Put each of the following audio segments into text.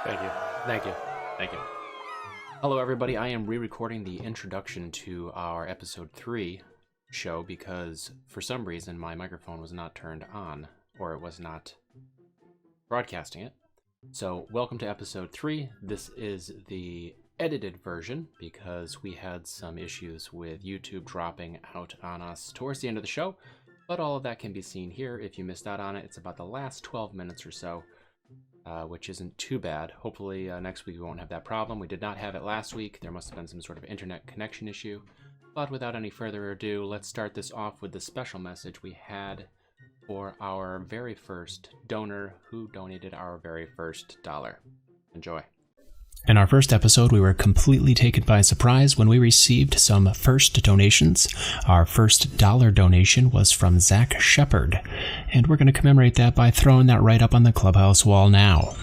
Thank you. Thank you. Thank you. Hello, everybody. I am re-recording the introduction to our episode 3 show because for some reason my microphone was not turned on, or it was not broadcasting it. So welcome to episode 3. This is the edited version because we had some issues with YouTube dropping out on us towards the end of the show, but all of that can be seen here. If you missed out on it, it's about the last 12 minutes or so. Which isn't too bad. Hopefully next week we won't have that problem. We did not have it last week. There must have been some sort of internet connection issue. But without any further ado, let's start this off with the special message we had for our very first donor who donated our very first $1. Enjoy. In our first episode, we were completely taken by surprise when we received some first donations. Our first $1 donation was from Zach Shepard, and we're going to commemorate that by throwing that right up on the clubhouse wall now.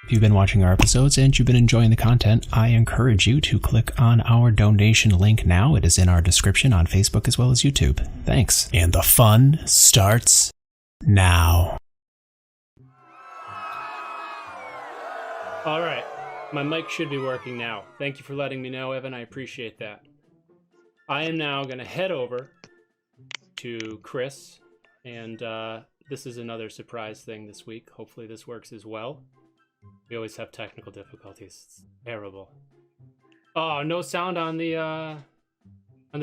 If you've been watching our episodes and you've been enjoying the content, I encourage you to click on our donation link now. It is in our description on Facebook as well as YouTube. Thanks. And the fun starts now. All right. My mic should be working now. Thank you for letting me know, Evan. I appreciate that. I am now going to head over to Chris, and this is another surprise thing this week. Hopefully this works as well. We always have technical difficulties. It's terrible. Oh, no sound on the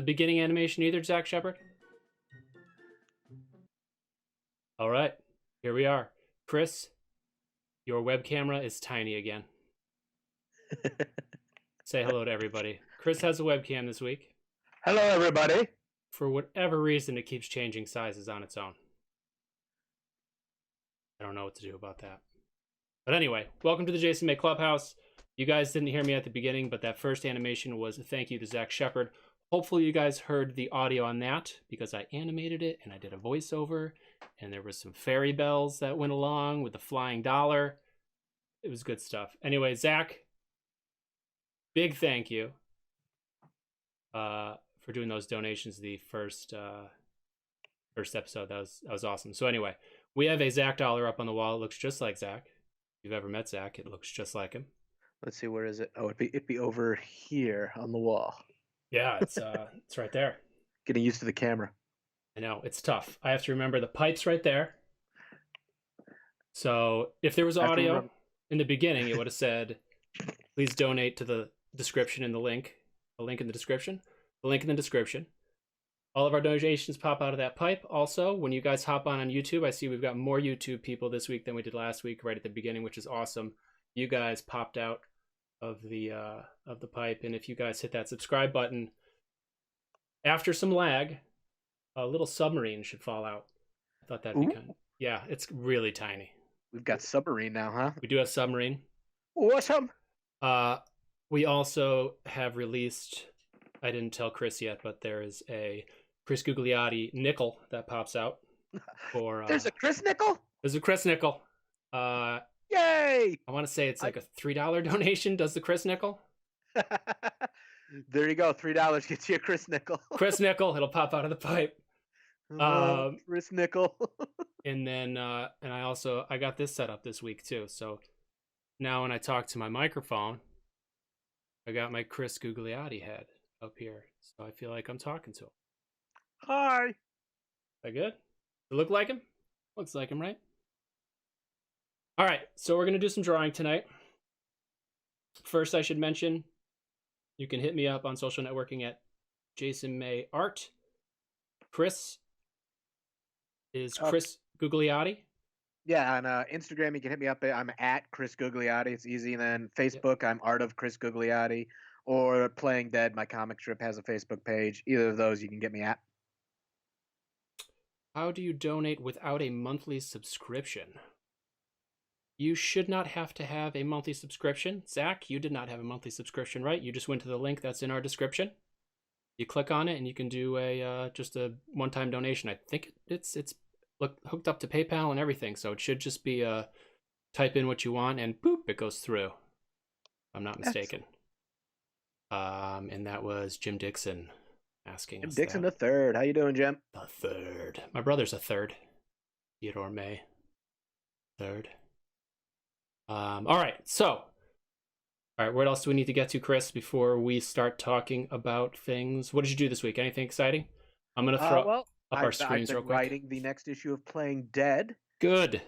beginning animation either, Zach Shepard? All right, here we are. Chris, your web camera is tiny again. Say hello to everybody. Chris has a webcam this week. Hello, everybody. For whatever reason, it keeps changing sizes on its own. I don't know what to do about that. But anyway, welcome to the Jason May Clubhouse. You guys didn't hear me at the beginning, but that first animation was a thank you to Zach Shepard. Hopefully you guys heard the audio on that because I animated it and I did a voiceover and there was some fairy bells that went along with the flying dollar. It was good stuff. Anyway, Zach, big thank you for doing those donations the first episode. That was awesome. So anyway, we have a Zach dollar up on the wall. It looks just like Zach. If you've ever met Zach, it looks just like him. Let's see, where is it? Oh, it'd be over here on the wall. Yeah, it's right there. Getting used to the camera. I know, it's tough. I have to remember the pipe's right there. So if there was audio in the beginning, it would have said, please donate to the description in the link. The link in the description. The link in the description. All of our donations pop out of that pipe. Also, when you guys hop on YouTube, I see we've got more YouTube people this week than we did last week, right at the beginning, which is awesome. You guys popped out of the pipe, and if you guys hit that subscribe button, after some lag, a little submarine should fall out. I thought that'd be kind of, yeah, it's really tiny. We've got submarine now, huh? We do have submarine. Awesome. We also have released, I didn't tell Chris yet, but there is a Chris Gugliotti nickel that pops out. For There's a Chris nickel? There's a Chris nickel. Yay! I want to say it's like a $3 donation. Does the Chris nickel? There you go. $3 gets you a Chris nickel. Chris nickel. It'll pop out of the pipe. Chris nickel. And then, and I got this set up this week too. So now when I talk to my microphone, I got my Chris Gugliotti head up here. So I feel like I'm talking to him. Hi. Is that good? Does it look like him? Looks like him, right? All right, so we're going to do some drawing tonight. First, I should mention, you can hit me up on social networking at Jason May Art. Chris is Chris Gugliotti. Yeah, on Instagram, you can hit me up. I'm at Chris Gugliotti. It's easy. And then Facebook, I'm Art of Chris Gugliotti. Or Playing Dead, my comic strip, has a Facebook page. Either of those you can get me at. How do you donate without a monthly subscription? You should not have to have a monthly subscription. Zach, you did not have a monthly subscription, right? You just went to the link that's in our description. You click on it and you can do a just a one-time donation. I think it's hooked up to PayPal and everything, so it should just be type in what you want and boop, it goes through. If I'm not mistaken. And that was Jim Dixon asking us. Dixon the third. How you doing, Jim? The third. My brother's a third. Theodore May. Third. All right, so all right, what else do we need to get to, Chris, before we start talking about things? What did you do this week? Anything exciting? I'm gonna throw Well, up our I've screens real been quick. writing the next issue of Playing Dead. Good.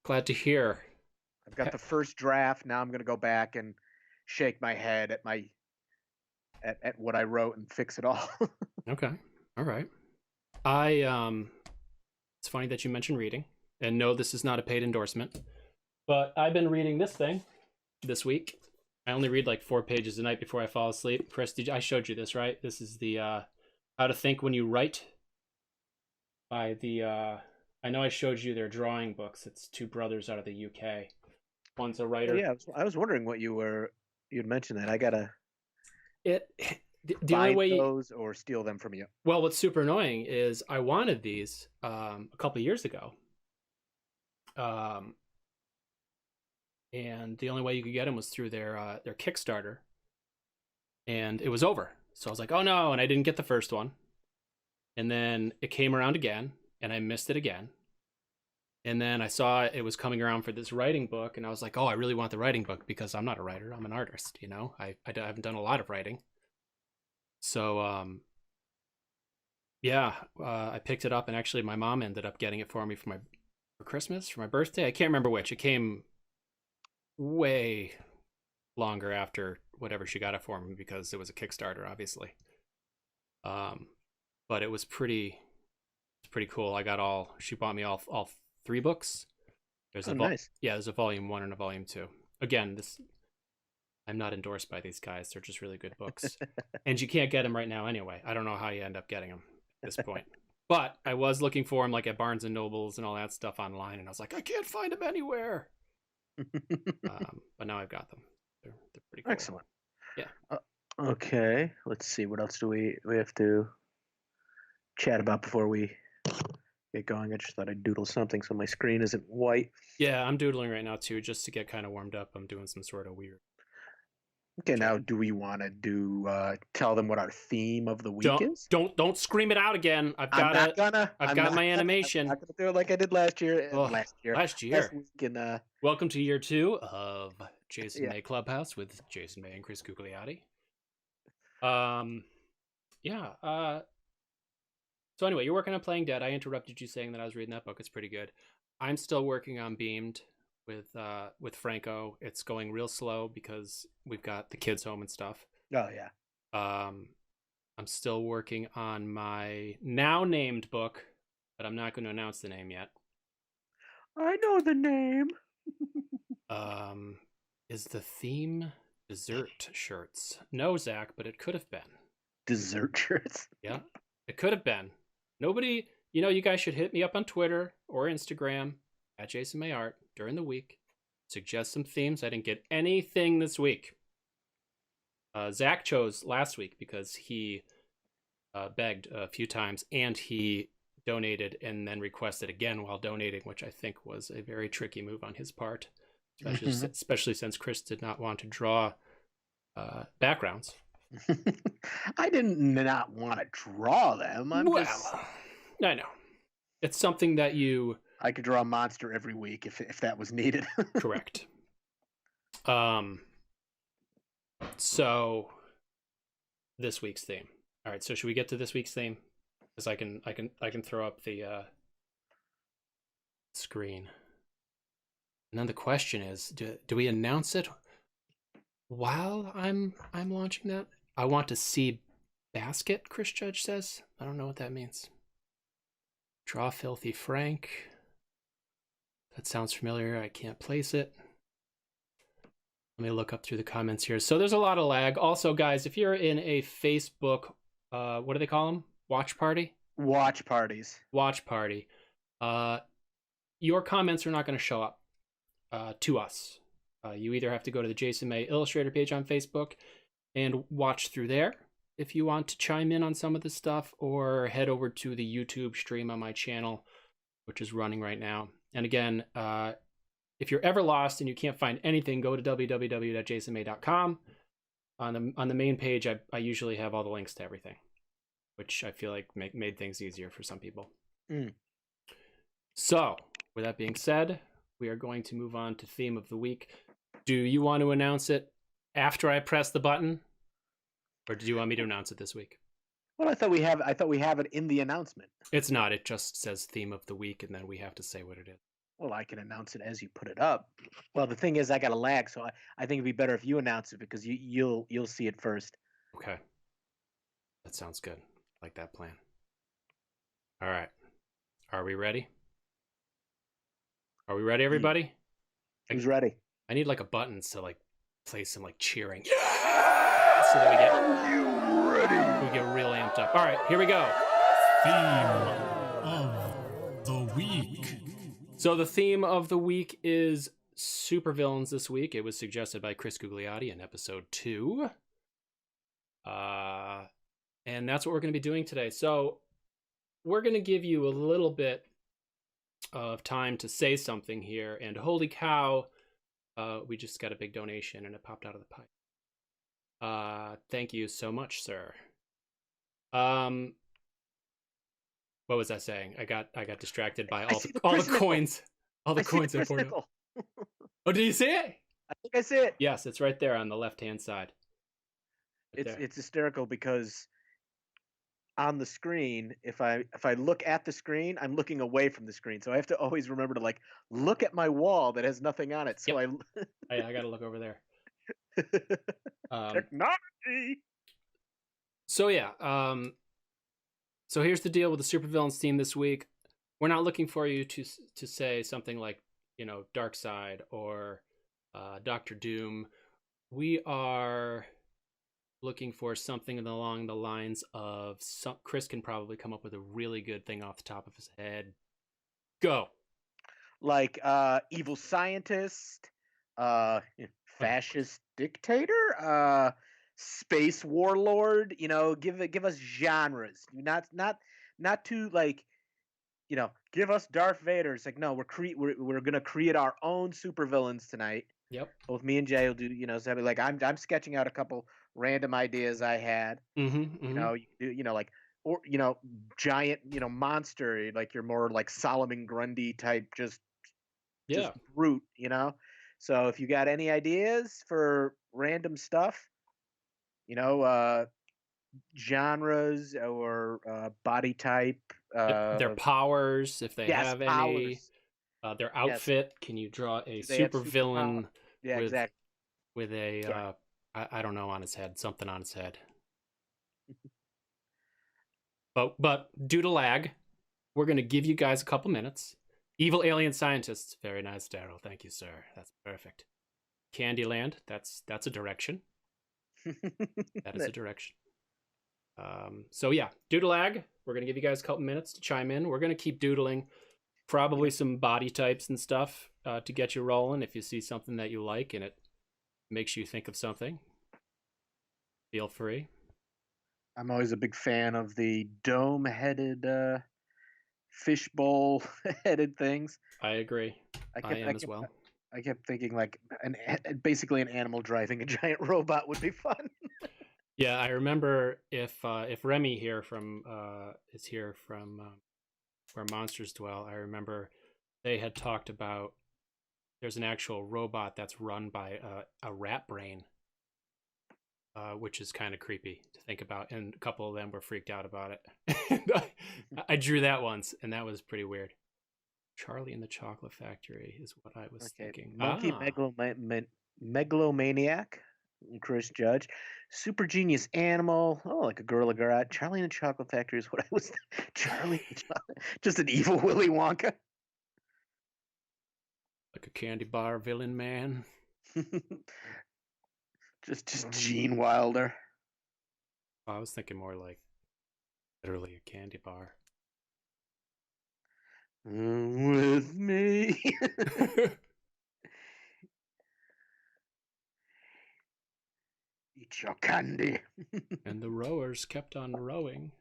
Glad to hear. I've got the first draft. Now I'm going to go back and shake my head at at what I wrote and fix it all. Okay. All right. I it's funny that you mentioned reading. And no, this is not a paid endorsement. But I've been reading this thing this week. I only read like 4 pages a night before I fall asleep. Chris, I showed you this, right? This is the How to Think When You Write by the I know I showed you their drawing books. It's two brothers out of the UK. One's a Oh, writer. yeah, I was wondering what you'd mentioned that. I gotta It the only find way those or steal them from you. well, what's super annoying is I wanted these a couple of years ago. Um and the only way you could get them was through their Kickstarter, and it was over. So I was like, "Oh no!" And I didn't get the first one, and then it came around again, and I missed it again, and then I saw it was coming around for this writing book, and I was like, "Oh, I really want the writing book because I'm not a writer; I'm an artist. You know, I haven't done a lot of writing." So yeah, I picked it up, and actually, my mom ended up getting it for me for Christmas, for my birthday. I can't remember which. It came way longer after whatever she got it for me because it was a Kickstarter, obviously. Um, but it was pretty cool. I got all. She bought me all 3 books. There's Oh, nice. yeah, there's a volume 1 and a volume 2. Again, this I'm not endorsed by these guys. They're just really good books, and you can't get them right now anyway. I don't know how you end up getting them at this point. But I was looking for them like at Barnes and Nobles and all that stuff online, and I was like, I can't find them anywhere. But now I've got them. They're pretty cool. Excellent. Yeah. Okay, let's see. What else do we have to chat about before we get going? I just thought I'd doodle something so my screen isn't white. Yeah, I'm doodling right now too, just to get kind of warmed up. I'm doing some sort of weird. Okay, now do we want to do tell them what our theme of the week Don't is? don't scream it out again. I've I'm got not it. gonna. I've I'm got not my gonna. animation. I'm not gonna do it like I did last year. Oh, Last last week, and welcome to year 2 of Jason yeah. May Clubhouse with Jason May and Chris Gugliotti. Yeah. So anyway, you're working on Playing Dead. I interrupted you saying that I was reading that book. It's pretty good. I'm still working on Beamed with Franco. It's going real slow because we've got the kids home and stuff. Oh yeah. I'm still working on my now named book, but I'm not going to announce the name yet. I know the name. Is the theme dessert shirts? No, Zach, but it could have been. Dessert shirts. Yeah, it could have been. Nobody, you guys should hit me up on Twitter or Instagram at Jason May Art during the week. Suggest some themes. I didn't get anything this week. Zach chose last week because he begged a few times and he donated and then requested again while donating, which I think was a very tricky move on his part, especially since Chris did not want to draw backgrounds. I didn't not want to draw them. I know. It's something that I could draw a monster every week if that was needed. Correct. So this week's theme. All right, so should we get to this week's theme? Because I can throw up the screen. And then the question is, do we announce it while I'm launching that? I want to see basket, Chris Judge says. I don't know what that means. Draw Filthy Frank. That sounds familiar. I can't place it. Let me look up through the comments here. So there's a lot of lag. Also, guys, if you're in a Facebook, what do they call them? Watch party? Watch parties. Watch party. Your comments are not going to show up to us. You either have to go to the Jason May Illustrator page on Facebook and watch through there if you want to chime in on some of this stuff, or head over to the YouTube stream on my channel, which is running right now. And again, if you're ever lost and you can't find anything, go to www.jasonmay.com. On the main page, I usually have all the links to everything, which I feel like made things easier for some people. So, with that being said, we are going to move on to theme of the week. Do you want to announce it after I press the button, or do you want me to announce it this week? Well, I thought we have it in the announcement. It's not. It just says theme of the week, and then we have to say what it is. Well, I can announce it as you put it up. Well, the thing is, I got a lag, so I think it'd be better if you announce it because you'll see it first. Okay. That sounds good. I like that plan. All right. Are we ready? Are we ready, everybody? Who's ready? I need like a button to like play some like cheering. Yeah! So that we get real amped up. All right, here we go. Theme of the week. So the theme of the week is supervillains this week. It was suggested by Chris Gugliotti in episode 2. And that's what we're going to be doing today. So we're going to give you a little bit of time to say something here. And holy cow, we just got a big donation and it popped out of the pipe. Thank you so much, sir. What was I saying? I got distracted by all the coins. All the coins I poured out. Oh, did you see it? I think I see it. Yes, it's right there on the left-hand side. Right it's hysterical because on the screen, if I look at the screen, I'm looking away from the screen. So I have to always remember to like look at my wall that has nothing on it. So yep. I got to look over there. Technology. So yeah, so here's the deal with the supervillains theme this week. We're not looking for you to say something like, you know, Darkseid or Doctor Doom. We are looking for something along the lines of Chris can probably come up with a really good thing off the top of his head. Go. Like evil scientist, fascist dictator, space warlord. You know, give us genres. Not too like, you know, give us Darth Vader. It's like, no, we're gonna create our own supervillains tonight. Yep. Both me and Jay will do, you know, so like I'm sketching out a couple random ideas I had. Mm-hmm. You know, you do, you know, like, or, you know, giant, you know, monster, like you're more like Solomon Grundy type, just brute, you know. So if you got any ideas for random stuff, you know, genres or body type, their powers, if they have any, their outfit. Yes. Can you draw a super villain? Yeah, exactly. With a I don't know, on his head, something on his head. But due to lag, we're gonna give you guys a couple minutes. Evil alien scientists, very nice, Daryl. Thank you, sir. That's perfect. Candyland, that's a direction. That is a direction. So yeah, due to lag, we're gonna give you guys a couple minutes to chime in. We're gonna keep doodling, probably some body types and stuff to get you rolling. If you see something that you like and it makes you think of something, feel free. I'm always a big fan of the dome-headed, fishbowl-headed things. I agree. I am as well. I kept thinking like basically an animal driving a giant robot would be fun. Yeah, I remember if Remy here is here from Where Monsters Dwell, I remember they had talked about there's an actual robot that's run by a rat brain, which is kind of creepy to think about, and a couple of them were freaked out about it. I drew that once, and that was pretty weird. Charlie and the Chocolate Factory is what I was thinking. Monkey megalomaniac, Chris Judge. Super genius animal. Oh, like a Gorilla Garage. Charlie and the Chocolate Factory is what I was. Charlie, just an evil Willy Wonka. Like a candy bar villain man. just Gene Wilder. I was thinking more like literally a candy bar. With me. Eat your candy. And the rowers kept on rowing.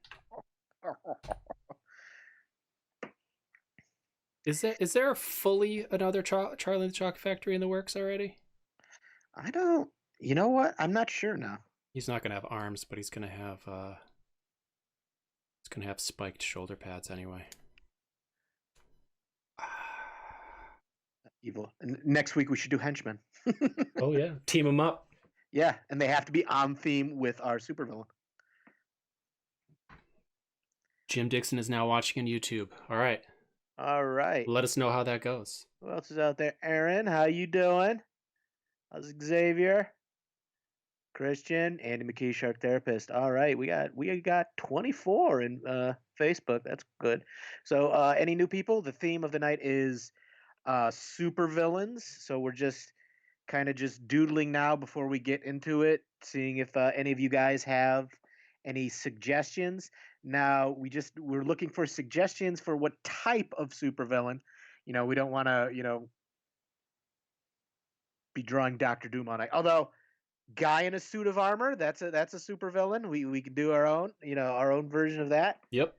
Is there fully another Charlie and the Chocolate Factory in the works already? I don't. You know what? I'm not sure now. He's not gonna have arms, but he's gonna have spiked shoulder pads anyway. Evil. And next week we should do henchmen. Oh yeah, team them up. Yeah, and they have to be on theme with our supervillain. Jim Dixon is now watching on YouTube. All right. All right. Let us know how that goes. Who else is out there? Aaron, how you doing? How's Xavier? Christian, Andy McKee, Shark Therapist. All right, we got 24 in Facebook. That's good. So, any new people? The theme of the night is super villains. So we're just kind of just doodling now before we get into it, seeing if any of you guys have any suggestions. Now we're looking for suggestions for what type of supervillain. We don't want to be drawing Doctor Doom on it. Although guy in a suit of armor, that's a supervillain. We can do our own version of that. Yep.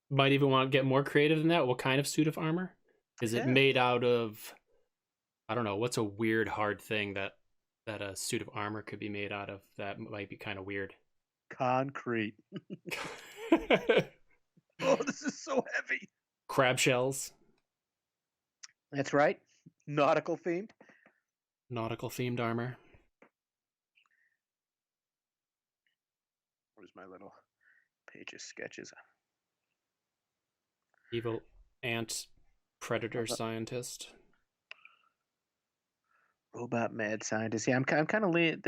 Might even want to get more creative than that. What kind of suit of armor? Is it made out of, I don't know, what's a weird hard thing that a suit of armor could be made out of that might be kind of weird? Concrete. Oh, this is so heavy. Crab shells. That's right. Nautical themed. Nautical themed armor. Where's my little page of sketches? Evil ant predator scientist. Robot mad scientist. Yeah, I'm kind of leaning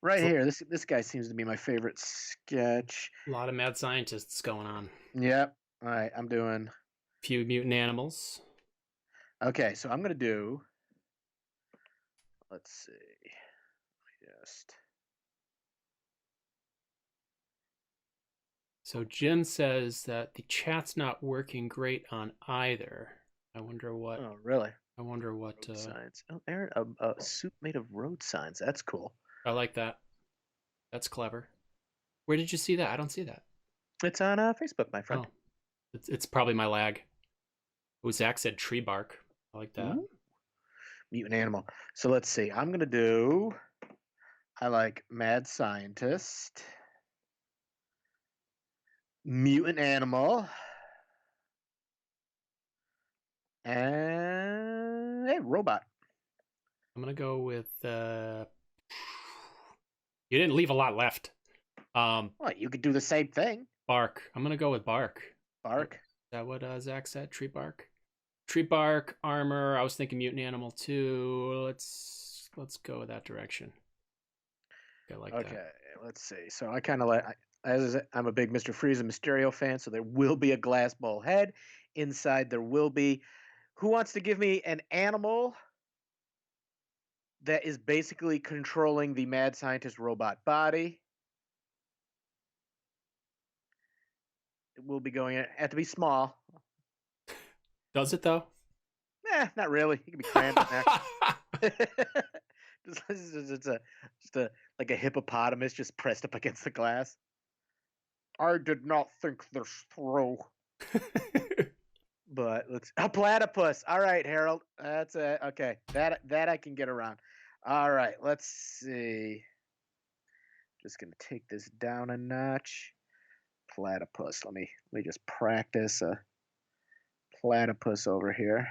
right here. This guy seems to be my favorite sketch. A lot of mad scientists going on. Yep. All right, I'm doing. Few mutant animals. Okay, so I'm gonna do. Let's see. Just. So Jim says that the chat's not working great on either. I wonder what. Oh, really? I wonder what. Signs. Oh, there, a suit made of road signs. That's cool. I like that. That's clever. Where did you see that? I don't see that. It's on Facebook, my friend. Oh, it's probably my lag. Oh, Zach said tree bark. I like that. Ooh. Mutant animal. So let's see. I'm gonna do. I like mad scientist. Mutant animal. And hey, robot. I'm gonna go with. You didn't leave a lot left. Well, you could do the same thing. Bark. I'm gonna go with bark. Bark. Is that what Zach said? Tree bark. Tree bark armor. I was thinking mutant animal too. Let's go that direction. I like that. Okay, let's see. So I kind of like. I'm a big Mr. Freeze and Mysterio fan, so there will be a glass ball head. Inside there will be. Who wants to give me an animal that is basically controlling the mad scientist robot body? It will be going. It have to be small. Does it though? Not really. You can be crammed in there. Just like a hippopotamus just pressed up against the glass. I did not think this through. But a platypus. All right, Harold. That's it. Okay, that I can get around. All right, let's see. Just gonna take this down a notch. Platypus. Let me just practice a platypus over here.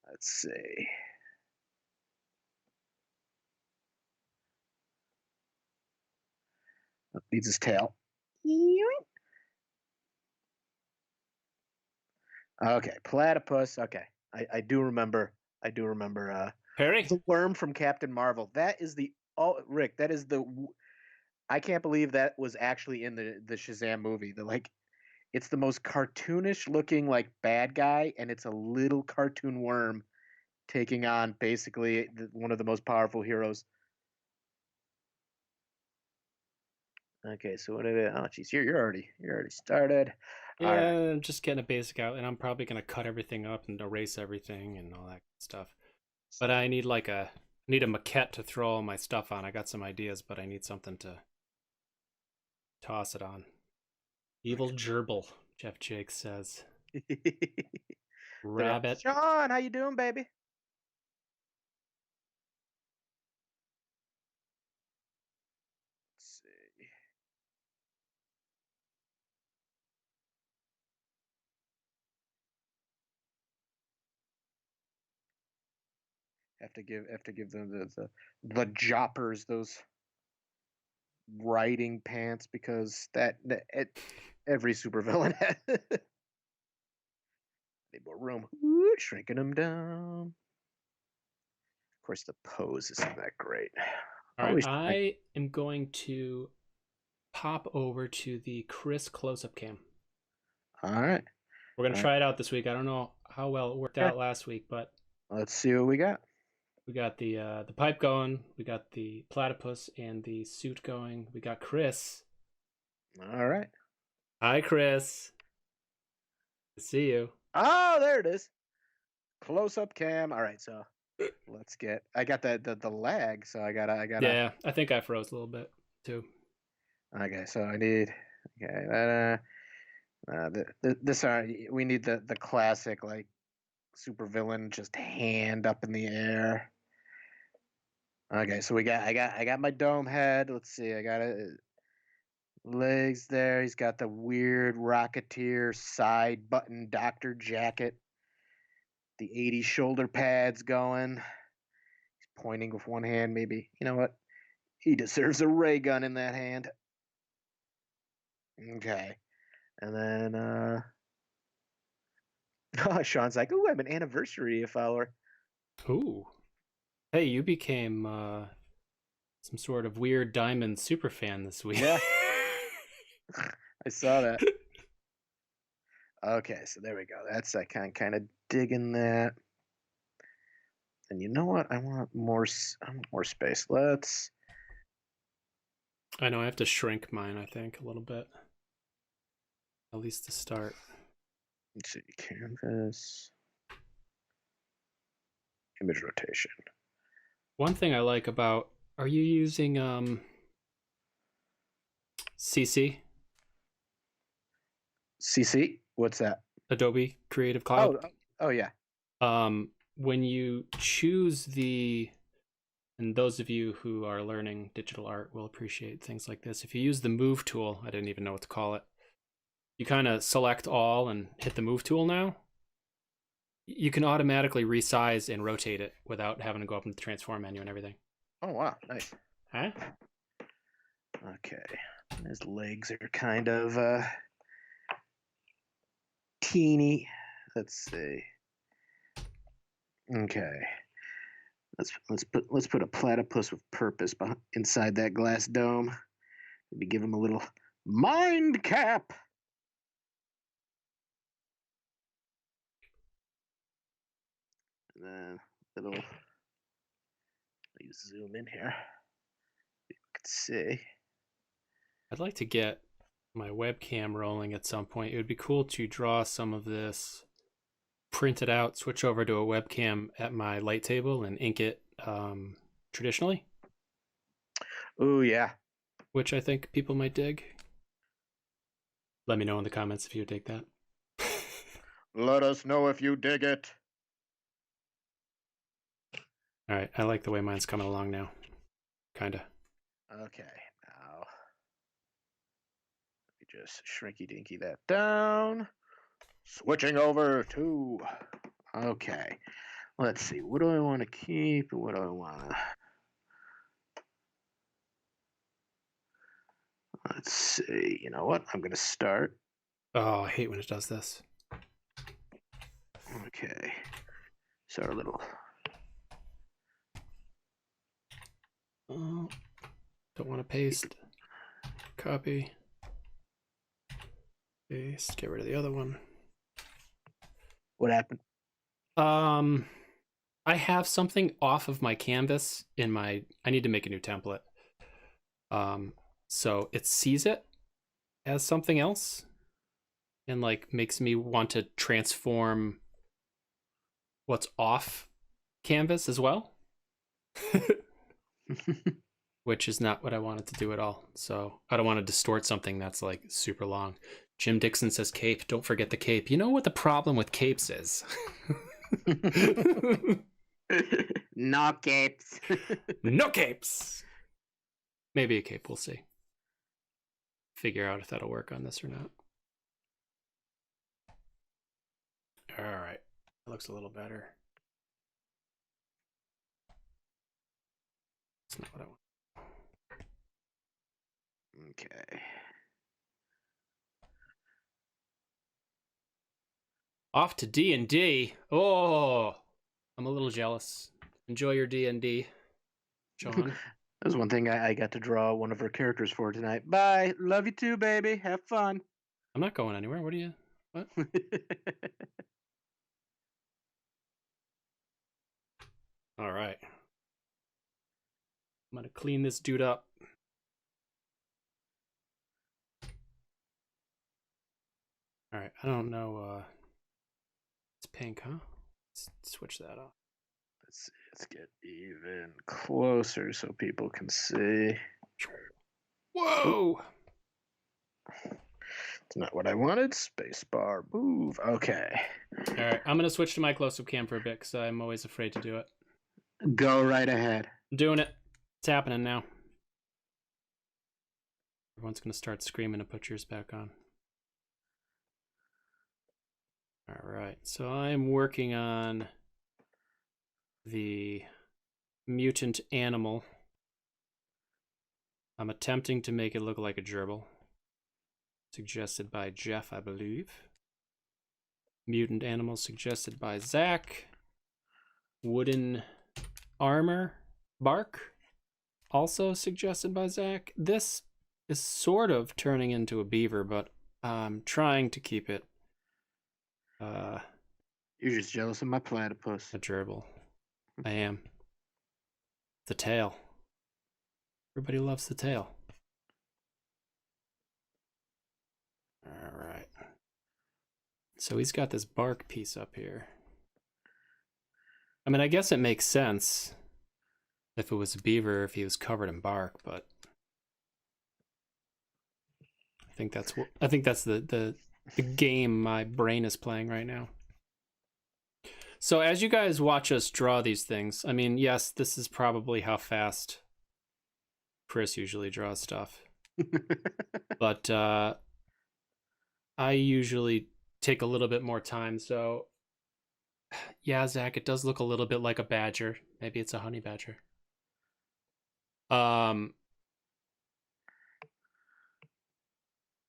Let's see. Needs his tail. Okay, platypus. Okay, I do remember. Perry? The worm from Captain Marvel. That is the Rick. That is the. I can't believe that was actually in the Shazam movie. It's the most cartoonish looking bad guy, and it's a little cartoon worm taking on basically one of the most powerful heroes. Okay, so what? Oh, geez, you're already started. Yeah, I'm just getting a basic out, and I'm probably gonna cut everything up and erase everything and all that stuff. But I need a maquette to throw all my stuff on. I got some ideas, but I need something to toss it on. Evil gerbil, Jeff Jake says. Rabbit. Sean, how you doing, baby? see. Have to give them the joppers those riding pants because every supervillain has. Need more room. Ooh, shrinking them down. Of course, the pose isn't that great. All right, I am going to pop over to the Chris close-up cam. All right. We're going to try it out this week. I don't know how well it worked out last week, but let's see what we got. We got the pipe going. We got the platypus and the suit going. We got Chris. All right. Hi, Chris. Good to see you. Oh, there it is. Close-up cam. All right, so let's get. I got the lag, so I gotta. Yeah, I think I froze a little bit too. Okay, so I need. Okay, we need the classic like supervillain just hand up in the air. Okay, so I got my dome head. Let's see, I got it. Legs there. He's got the weird Rocketeer side button doctor jacket. The 80s shoulder pads going. He's pointing with one hand, maybe. You know what? He deserves a ray gun in that hand. Okay. And then oh, Sean's like, ooh, I'm an anniversary follower. Ooh. Hey, you became some sort of weird diamond super fan this week. Yeah. I saw that. Okay, so there we go. That's I kind of digging that. And you know what? I want more space. Let's. I know I have to shrink mine. I think a little bit, at least to start. Let's see, canvas, image rotation. One thing I like about, are you using CC? CC? What's that? Adobe Creative Cloud. Oh yeah. When you choose and those of you who are learning digital art will appreciate things like this. If you use the move tool, I didn't even know what to call it. You kind of select all and hit the move tool now. You can automatically resize and rotate it without having to go up in the transform menu and everything. Oh, wow. Nice. Huh? Okay. His legs are kind of teeny. Let's see. Okay. Let's put a platypus with purpose inside that glass dome. Maybe give him a little mind cap. And then let me zoom in here. You can see. I'd like to get my webcam rolling at some point. It would be cool to draw some of this, print it out, switch over to a webcam at my light table and ink it traditionally. Oh, yeah. Which I think people might dig. Let me know in the comments if you dig that. Let us know if you dig it. All right, I like the way mine's coming along now. Kinda. Okay, now let me just shrinky dinky that down. Switching over to, okay, let's see, what do I want to keep and what do I want to, let's see, you know what, I'm going to start. Oh, I hate when it does this. Okay, so our little. Oh, don't want to paste. Copy. Paste. Get rid of the other one. What happened? I have something off of my canvas in my. I need to make a new template. So it sees it as something else, and like makes me want to transform what's off canvas as well. Which is not what I wanted to do at all. So I don't want to distort something that's like super long. Jim Dixon says cape. Don't forget the cape. You know what the problem with capes is? No capes. No capes. Maybe a cape. We'll see. figure out if that'll work on this or not. All right, that looks a little better. That's not what I want. Okay. Off to D&D. Oh, I'm a little jealous. Enjoy your D&D, Sean. That was one thing I got to draw one of her characters for tonight. Bye. Love you too, baby. Have fun. I'm not going anywhere. What? All right. I'm going to clean this dude up. All right. I don't know. It's pink, huh? Let's switch that off. Let's get even closer so people can see. Whoa! It's not what I wanted. Spacebar. Move. Okay. All right. I'm going to switch to my close-up cam for a bit because I'm always afraid to do it. Go right ahead. I'm doing it. It's happening now. Everyone's going to start screaming to put yours back on. All right. So I'm working on the mutant animal. I'm attempting to make it look like a gerbil. Suggested by Jeff, I believe. Mutant animal suggested by Zach. Wooden armor. Bark. Also suggested by Zach. This is sort of turning into a beaver, but I'm trying to keep it You're just jealous of my platypus. a gerbil. I am. The tail. Everybody loves the tail. All right. So he's got this bark piece up here. I mean, I guess it makes sense if it was a beaver, if he was covered in bark, but I think that's the game my brain is playing right now. So as you guys watch us draw these things, I mean, yes, this is probably how fast Chris usually draws stuff. But I usually take a little bit more time, so yeah, Zach, it does look a little bit like a badger. Maybe it's a honey badger.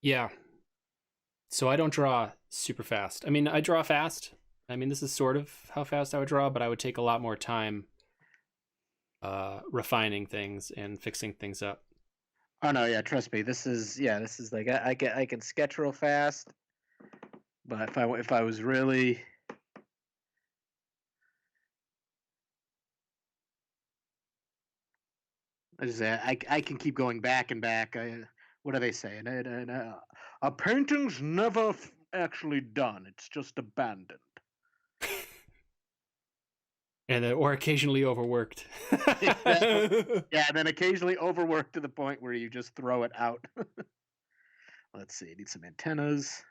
Yeah. So I don't draw super fast. I mean, I draw fast. I mean, this is sort of how fast I would draw, but I would take a lot more time refining things and fixing things up. Oh no, yeah, trust me. This is like I can sketch real fast, but if I was really I can keep going back and back. What do they say? A painting's never actually done. It's just abandoned. And or occasionally overworked. Yeah, and then occasionally overworked to the point where you just throw it out. Let's see. I need some antennas.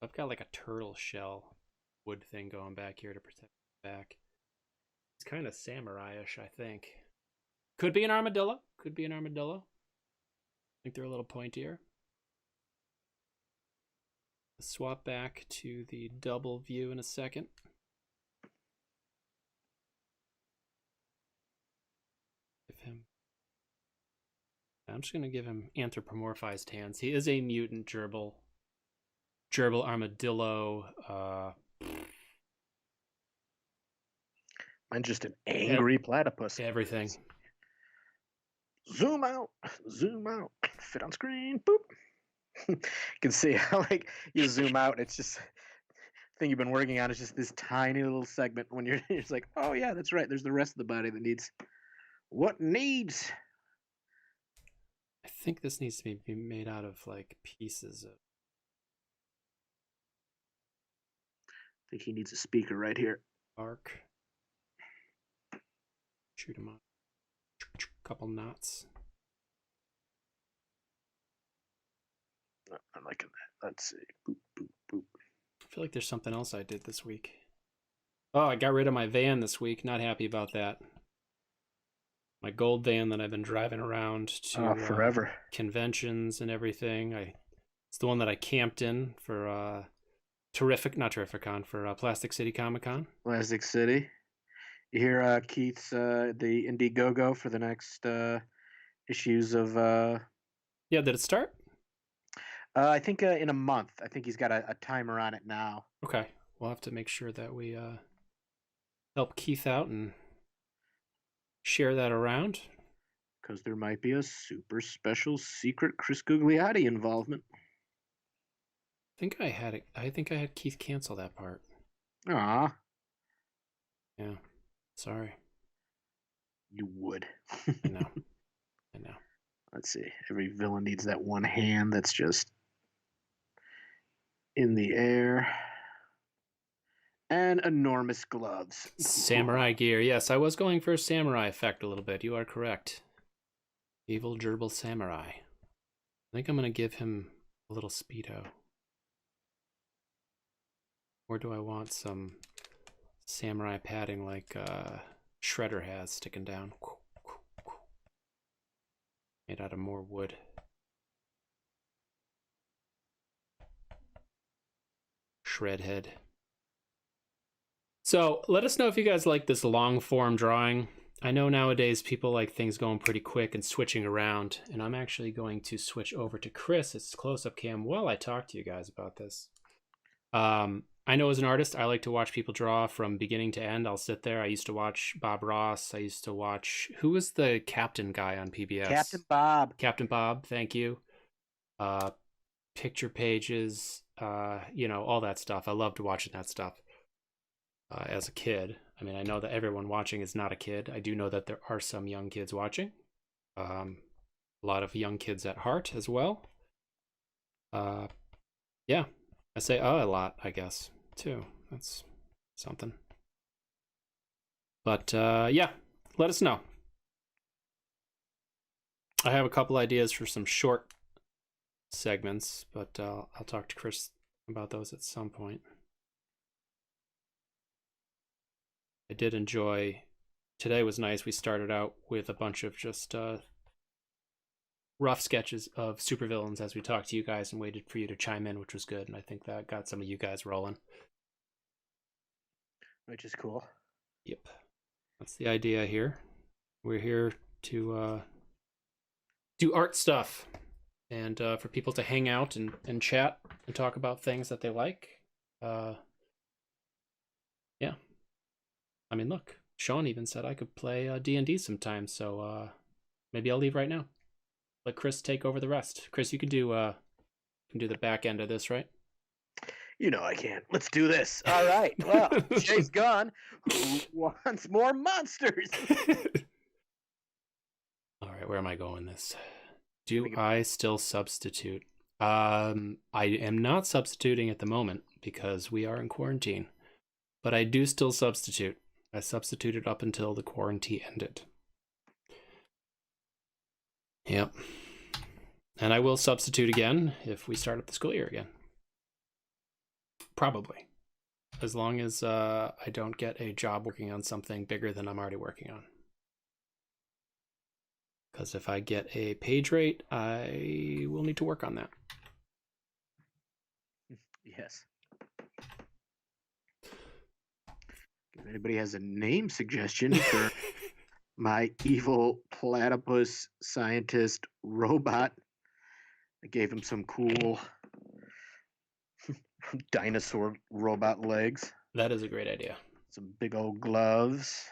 I've got like a turtle shell wood thing going back here to protect the back. It's kind of samurai-ish, I think. Could be an armadillo. Could be an armadillo. I think they're a little pointier. Swap back to the double view in a second. I'm just going to give him anthropomorphized hands. He is a mutant gerbil. Gerbil armadillo. Mine's just an angry platypus. Everything. Zoom out. Zoom out. Fit on screen. Boop. You can see how like you zoom out. It's just thing you've been working on is just this tiny little segment when you're just like, oh yeah, that's right. There's the rest of the body that needs what needs. I think this needs to be made out of like pieces of. I think he needs a speaker right here. Bark. Shoot him up. Couple knots. I'm liking that. Let's see. Boop, boop, boop. I feel like there's something else I did this week. Oh, I got rid of my van this week. Not happy about that. my gold van that I've been driving around to forever. Conventions and everything. It's the one that I camped in for Terrificon, for Plastic City Comic Con. Plastic City. You hear Keith's the Indiegogo for the next issues of Yeah, did it start? I think in a month. I think he's got a timer on it now. Okay. We'll have to make sure that we help Keith out and share that around. Because there might be a super special secret Chris Gugliotti involvement. I think I had Keith cancel that part. Ah. Yeah. Sorry. You would. I know. Let's see. Every villain needs that one hand that's just in the air. And enormous gloves. Samurai gear. Yes, I was going for a samurai effect a little bit. You are correct. Evil gerbil samurai. I think I'm going to give him a little Speedo. Or do I want some samurai padding like Shredder has sticking down? Made out of more wood. Shred head. So let us know if you guys like this long form drawing. I know nowadays people like things going pretty quick and switching around, and I'm actually going to switch over to Chris's close-up cam while I talk to you guys about this. I know as an artist, I like to watch people draw from beginning to end. I'll sit there. I used to watch Bob Ross. I used to watch, who was the captain guy on PBS? Captain Bob. Captain Bob, thank you. Picture pages, all that stuff. I loved watching that stuff as a kid. I mean, I know that everyone watching is not a kid. I do know that there are some young kids watching. A lot of young kids at heart as well. Yeah, I say a lot, I guess, too. That's something. But yeah, let us know. I have a couple ideas for some short segments, but I'll talk to Chris about those at some point. I did enjoy, today was nice. We started out with a bunch of just rough sketches of supervillains as we talked to you guys and waited for you to chime in, which was good. And I think that got some of you guys rolling. Which is cool. Yep. That's the idea here. We're here to do art stuff and for people to hang out and chat and talk about things that they like. Yeah. I mean, look, Sean even said I could play D&D sometime, so maybe I'll leave right now. Let Chris take over the rest. Chris, you can do the back end of this, right? You know I can. Let's do this. All right. Well, Jay's gone. Who wants more monsters? All right, where am I going this? Do I still substitute? I am not substituting at the moment because we are in quarantine, but I do still substitute. I substituted up until the quarantine ended. Yep. And I will substitute again if we start up the school year again. Probably. As long as I don't get a job working on something bigger than I'm already working on. Because if I get a page rate, I will need to work on that. Yes. If anybody has a name suggestion for my evil platypus scientist robot, I gave him some cool dinosaur robot legs. That is a great idea. Some big old gloves.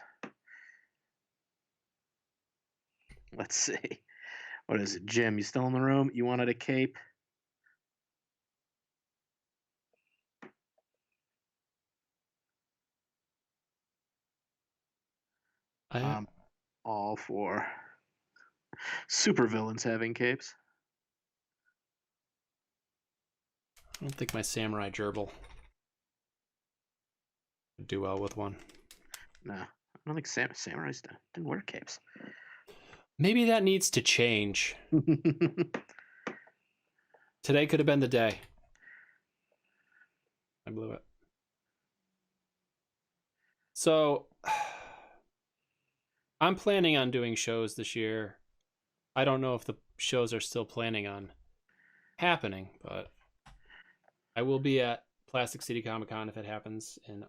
Let's see. What is it, Jim? You still in the room? You wanted a cape? I'm all for supervillains having capes. I don't think my samurai gerbil would do well with one. No, I don't think samurais didn't wear capes. Maybe that needs to change. Today could have been the day. I blew it. So, I'm planning on doing shows this year. I don't know if the shows are still planning on happening, but I will be at Plastic City Comic Con if it happens in.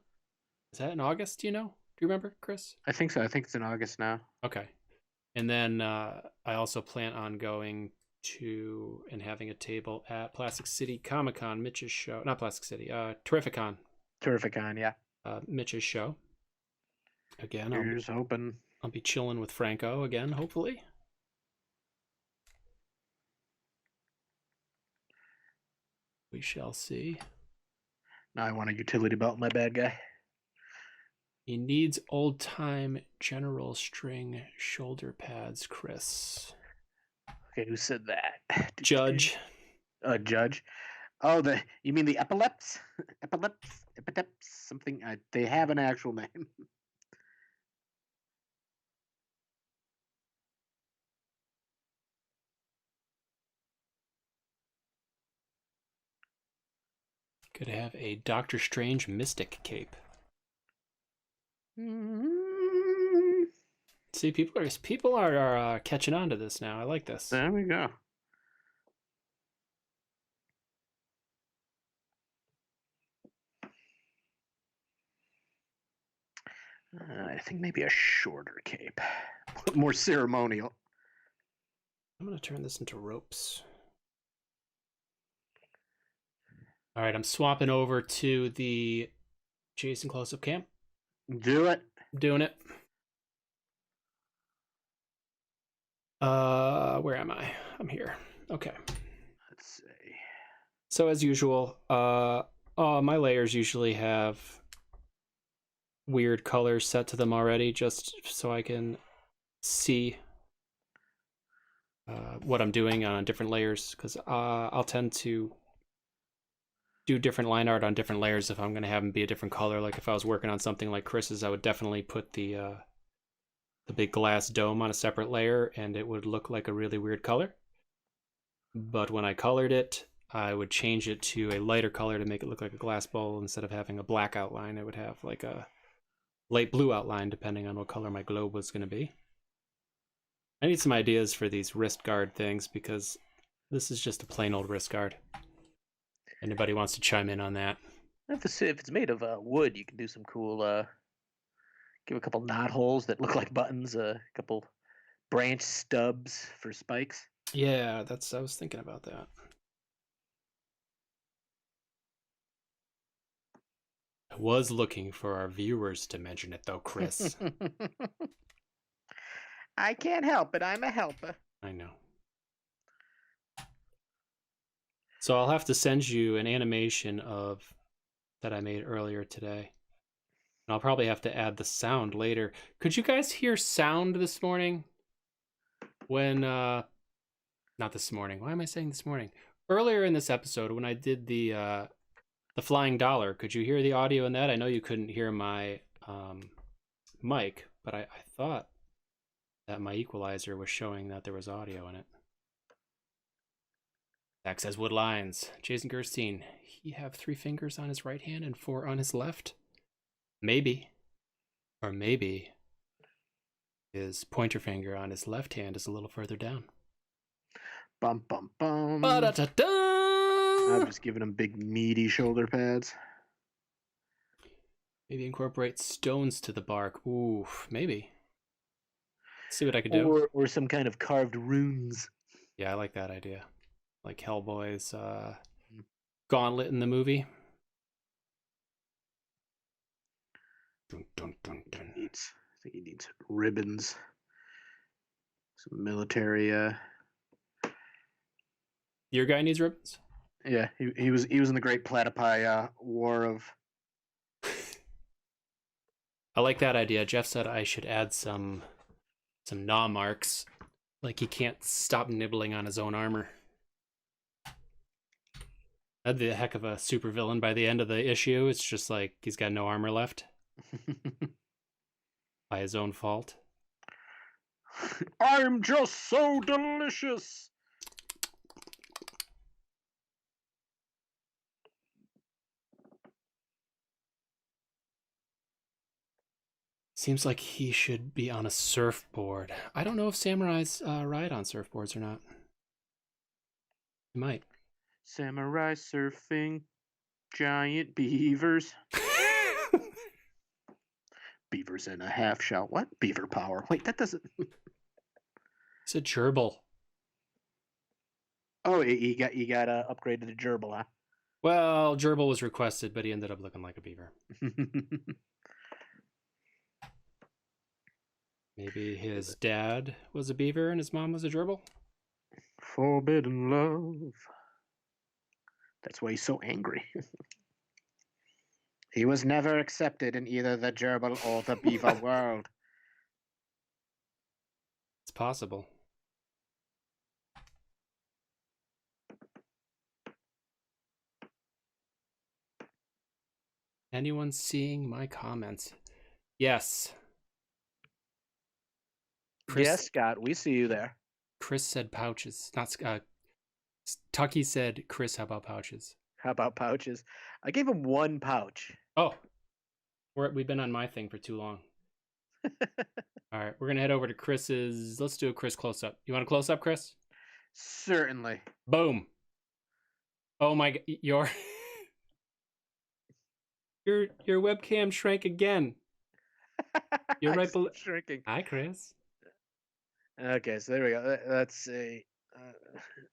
Is that in August? Do you know? Do you remember, Chris? I think so. I think it's in August now. Okay. And then I also plan on going to and having a table at Plastic City Comic Con, Mitch's show. Not Plastic City, Terrificon. Terrificon, yeah. Mitch's show. Again, Here's hoping. I'll be chilling with Franco again, hopefully. We shall see. Now I want a utility belt, my bad guy. He needs old-time General String shoulder pads, Chris. Okay, who said that? Judge. Judge. Oh, you mean the epileps? Epiteps, something. They have an actual name. Could have a Doctor Strange Mystic cape. Mm-hmm. See, people are catching on to this now. I like this. There we go. I think maybe a shorter cape, more ceremonial. I'm gonna turn this into ropes. All right, I'm swapping over to the Jason close-up cam. Do it. Doing it. Where am I? I'm here. Okay. Let's see. So as usual, my layers usually have weird colors set to them already, just so I can see what I'm doing on different layers, because I'll tend to do different line art on different layers if I'm going to have them be a different color. Like if I was working on something like Chris's, I would definitely put the big glass dome on a separate layer, and it would look like a really weird color. But when I colored it, I would change it to a lighter color to make it look like a glass bowl. Instead of having a black outline, it would have like a light blue outline, depending on what color my globe was going to be. I need some ideas for these wrist guard things, because this is just a plain old wrist guard. Anybody wants to chime in on that? If it's made of wood, you can do some cool. Give a couple knot holes that look like buttons. A couple branch stubs for spikes. Yeah, I was thinking about that. I was looking for our viewers to mention it, though, Chris. I can't help it. I'm a helper. I know. So I'll have to send you an animation that I made earlier today. And I'll probably have to add the sound later. Could you guys hear sound this morning? When, not this morning. Why am I saying this morning? Earlier in this episode, when I did the flying dollar, could you hear the audio in that? I know you couldn't hear my mic, but I thought that my equalizer was showing that there was audio in it. Zach says wood lines. Jason Gerstein, he have 3 fingers on his right hand and 4 on his left? Maybe. Or maybe his pointer finger on his left hand is a little further down. Bum, bum, bum. Ba-da-da-da! I'm just giving him big, meaty shoulder pads. Maybe incorporate stones to the bark. Ooh, maybe. See what I could do. Or some kind of carved runes. Yeah, I like that idea. Like Hellboy's gauntlet in the movie. Dun, dun, dun, dun. I think he needs ribbons. Some military. Your guy needs ribbons? Yeah, he was in the Great Platypi War of. I like that idea. Jeff said I should add some gnaw marks, like he can't stop nibbling on his own armor. That'd be a heck of a supervillain by the end of the issue. It's just like he's got no armor left by his own fault. I'm just so delicious. Seems like he should be on a surfboard. I don't know if samurais ride on surfboards or not. He might. Samurai surfing, giant beavers. Beavers in a half shell. What? Beaver power. Wait, that doesn't... It's a gerbil. Oh, he got upgraded to gerbil, huh? Well, gerbil was requested, but he ended up looking like a beaver. Maybe his dad was a beaver and his mom was a gerbil? Forbidden love. That's why he's so angry. He was never accepted in either the gerbil or the beaver world. It's possible. Anyone seeing my comments? Yes. Chris, Yes, Scott, we see you there. Chris said pouches. Not Tucky said, Chris, how about pouches? How about pouches? I gave him one pouch. Oh, we've been on my thing for too long. All right, we're gonna head over to Chris's. Let's do a Chris close up. You want a close up, Chris? Certainly. Boom. Oh my! Your webcam shrank again. You're right below. Shrinking. Hi, Chris. Okay, so there we go. Let's see.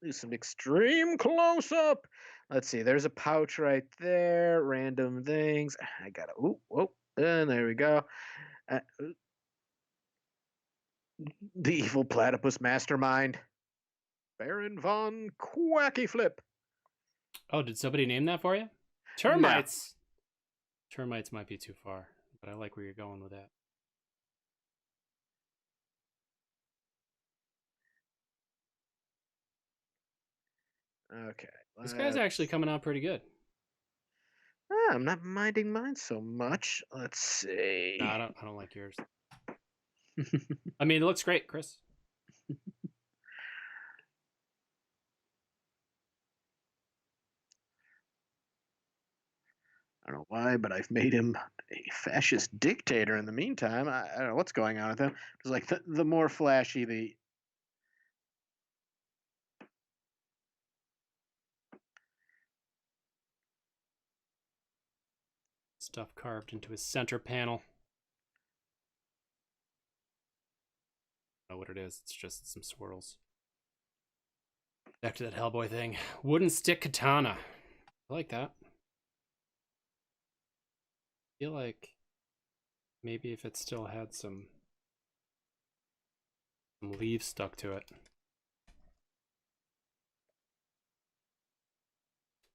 Do some extreme close up. Let's see. There's a pouch right there. Random things. I gotta. Oh, and there we go. The evil platypus mastermind, Baron von Quacky Flip. Oh, did somebody name that for you? Termites. No. Termites might be too far, but I like where you're going with that. Okay. This guy's actually coming out pretty good. I'm not minding mine so much. Let's see. No, I don't like yours. I mean, it looks great, Chris. I don't know why, but I've made him a fascist dictator in the meantime. I don't know what's going on with him. It's like the more flashy the... Stuff carved into his center panel. I don't know what it is. It's just some swirls. Back to that Hellboy thing. Wooden stick katana. I like that. I feel like maybe if it still had some leaves stuck to it.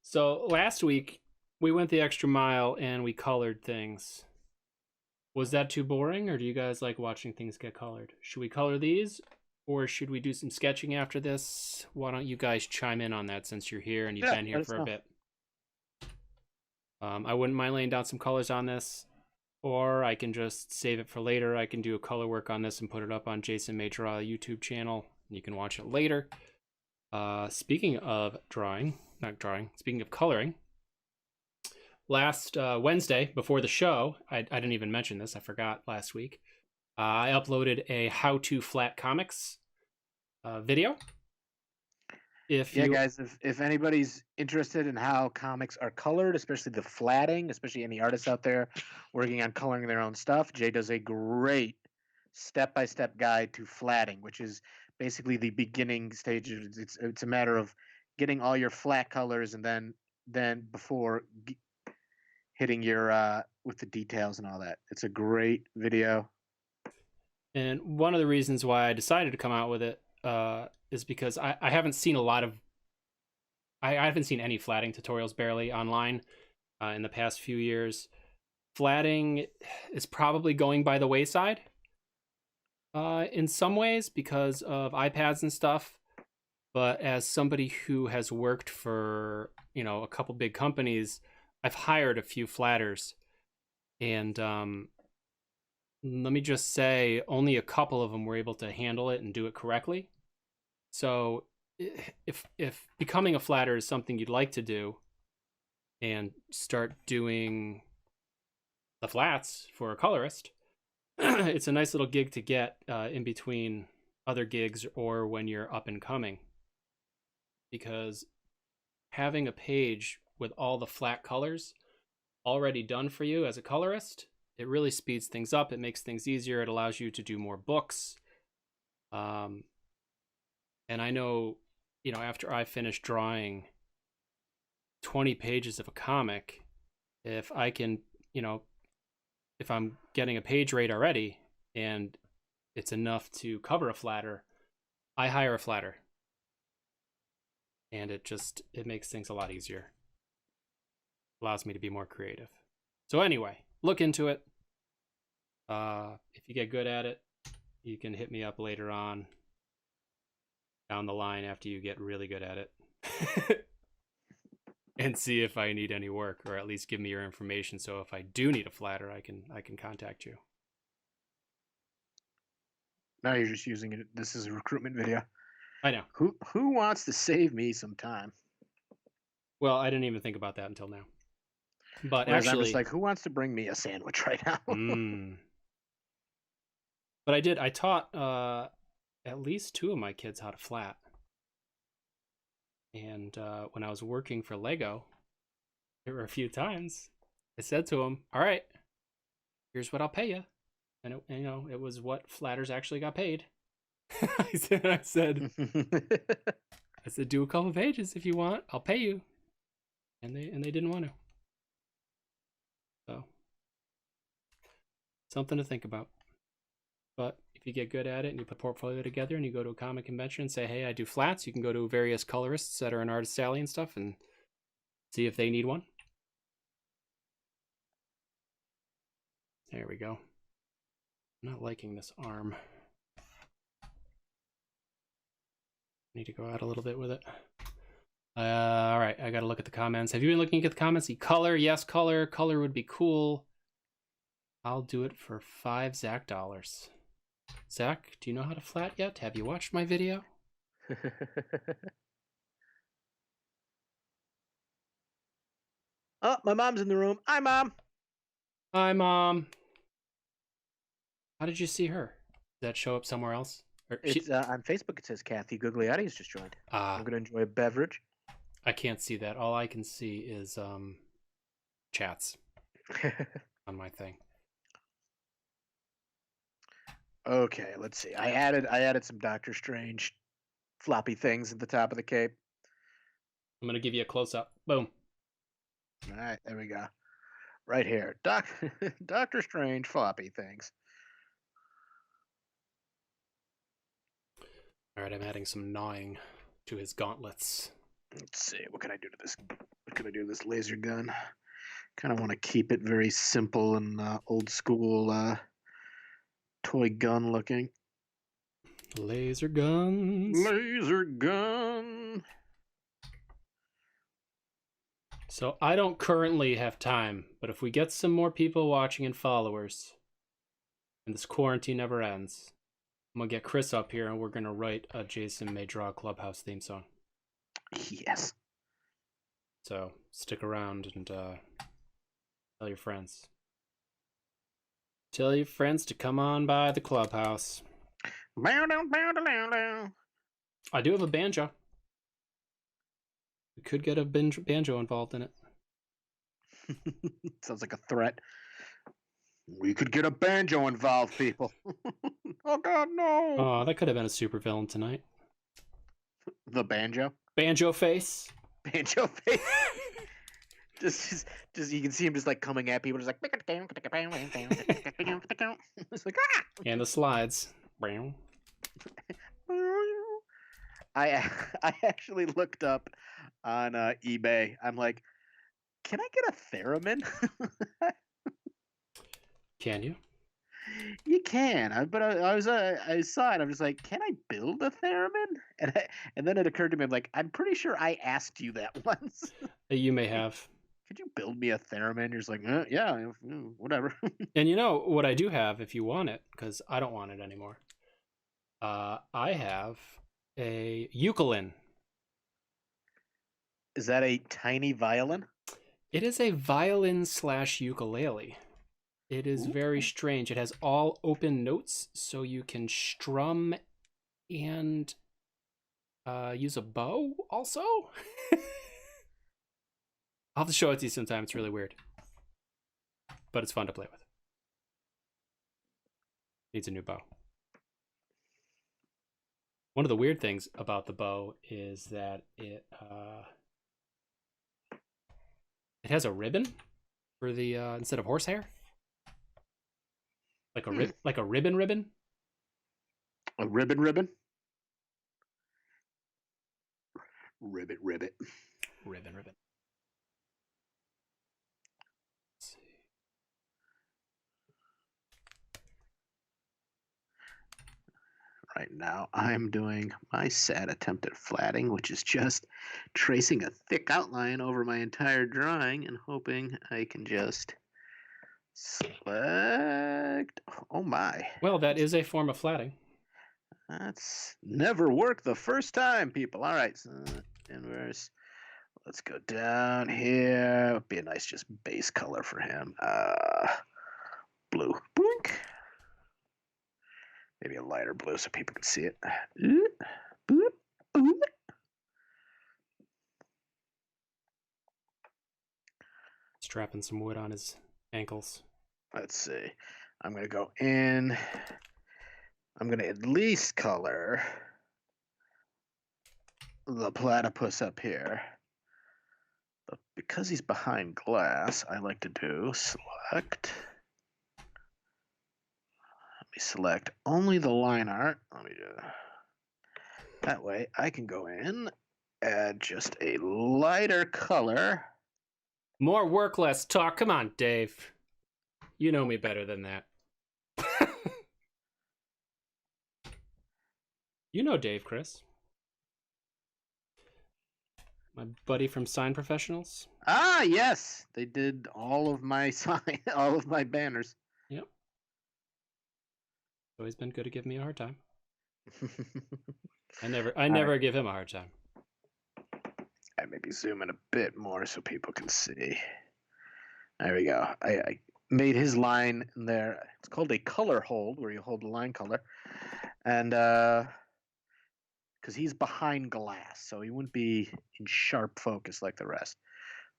So last week we went the extra mile and we colored things. Was that too boring, or do you guys like watching things get colored? Should we color these, or should we do some sketching after this? Why don't you guys chime in on that since you're here and you've been here for a bit? I wouldn't mind laying down some colors on this, or I can just save it for later. I can do a color work on this and put it up on Jason May Draw YouTube channel. You can watch it later. Speaking of speaking of coloring, last Wednesday before the show, I didn't even mention this. I forgot last week. I uploaded a how-to flat comics video. Guys, if anybody's interested in how comics are colored, especially the flatting, especially any artists out there working on coloring their own stuff, Jay does a great step-by-step guide to flatting, which is basically the beginning stage. It's a matter of getting all your flat colors and then before hitting your with the details and all that. It's a great video. And one of the reasons why I decided to come out with it is because I haven't seen I haven't seen any flatting tutorials barely online in the past few years. Flatting is probably going by the wayside in some ways because of iPads and stuff. But as somebody who has worked for, a couple big companies, I've hired a few flatters. And let me just say, only a couple of them were able to handle it and do it correctly. So if becoming a flatter is something you'd like to do and start doing the flats for a colorist, it's a nice little gig to get in between other gigs or when you're up and coming, because having a page with all the flat colors already done for you as a colorist, it really speeds things up. It makes things easier. It allows you to do more books. And I know, after I finish drawing 20 pages of a comic, if I can, if I'm getting a page rate already and it's enough to cover a flatter, I hire a flatter. And it makes things a lot easier. Allows me to be more creative. So anyway, look into it. If you get good at it, you can hit me up later on down the line after you get really good at it. And see if I need any work, or at least give me your information, so if I do need a flatter, I can contact you. Now you're just using it. This is a recruitment video. I know. Who wants to save me some time? Well, I didn't even think about that until now. But Whereas actually, I'm just like, who wants to bring me a sandwich right now? But I taught at least 2 of my kids how to flat. And when I was working for Lego, there were a few times I said to them, "All right, here's what I'll pay you," and it was what flatters actually got paid. I said, do a couple pages if you want. I'll pay you, and they didn't want to. So something to think about. But if you get good at it and you put a portfolio together and you go to a comic convention and say, "Hey, I do flats," you can go to various colorists that are in Artist Alley and stuff and see if they need one. There we go. I'm not liking this arm. Need to go out a little bit with it. All right, I got to look at the comments. Have you been looking at the comments? The color, yes, color. Color would be cool. I'll do it for $5 Zach dollars. Zach, do you know how to flat yet? Have you watched my video? Oh, my mom's in the room. Hi, Mom. Hi, Mom. How did you see her? Did that show up somewhere else? It's on Facebook. It says Kathy Gugliotti has just joined. I'm going to enjoy a beverage. I can't see that. All I can see is chats on my thing. Okay, let's see. I added some Doctor Strange floppy things at the top of the cape. I'm gonna give you a close up. Boom. All right, there we go. Right here, Doctor Strange floppy things. All right, I'm adding some gnawing to his gauntlets. Let's see. What can I do to this? What can I do to this laser gun? Kind of want to keep it very simple and old school toy gun looking. Laser guns. Laser gun. So I don't currently have time, but if we get some more people watching and followers, and this quarantine never ends, I'm gonna get Chris up here and we're gonna write a Jason May Draw Clubhouse theme song. Yes. So stick around and tell your friends. Tell your friends to come on by the clubhouse. Bow down, bow down, bow down. I do have a banjo. We could get a banjo involved in it. Sounds like a threat. We could get a banjo involved, people. Oh God, no! Oh, that could have been a supervillain tonight. The banjo. Banjo face. Banjo face. just you can see him just like coming at people, just like it's like ah. And the slides. I actually looked up on eBay. I'm like, can I get a theremin? Can you? You can, but I saw it. I'm just like, can I build a theremin? And then it occurred to me, I'm like, I'm pretty sure I asked you that once. You may have. Could you build me a theremin? You're just like, yeah, whatever. And you know what I do have if you want it, because I don't want it anymore. I have a ukulele. Is that a tiny violin? It is a violin / ukulele. It is very strange. It has all open notes, so you can strum and use a bow also. I'll have to show it to you sometime. It's really weird, but it's fun to play with. Needs a new bow. One of the weird things about the bow is that it has a ribbon for the instead of horsehair, like a ribbon. A ribbon. A ribbon. Ribbit. Ribbon. Let's see. Right now, I'm doing my sad attempt at flatting, which is just tracing a thick outline over my entire drawing and hoping I can just select. Oh my. Well, that is a form of flatting. That's never worked the first time, people. All right, so inverse. Let's go down here. Would be a nice just base color for him. Blue. Boink. Maybe a lighter blue so people can see it. Strapping some wood on his ankles. Let's see. I'm going to go in. I'm going to at least color the platypus up here. But because he's behind glass, I like to do select. Let me select only the line art. Let me do that way. I can go in, add just a lighter color. More work, less talk. Come on, Dave. You know me better than that. You know Dave, Chris. My buddy from Sign Professionals. Ah, yes. They did all of my all of my banners. Yep. Always been good to give me a hard time. I never give him a hard time. I maybe zoom in a bit more so people can see. There we go. I made his line in there. It's called a color hold, where you hold the line color. And because he's behind glass, so he wouldn't be in sharp focus like the rest.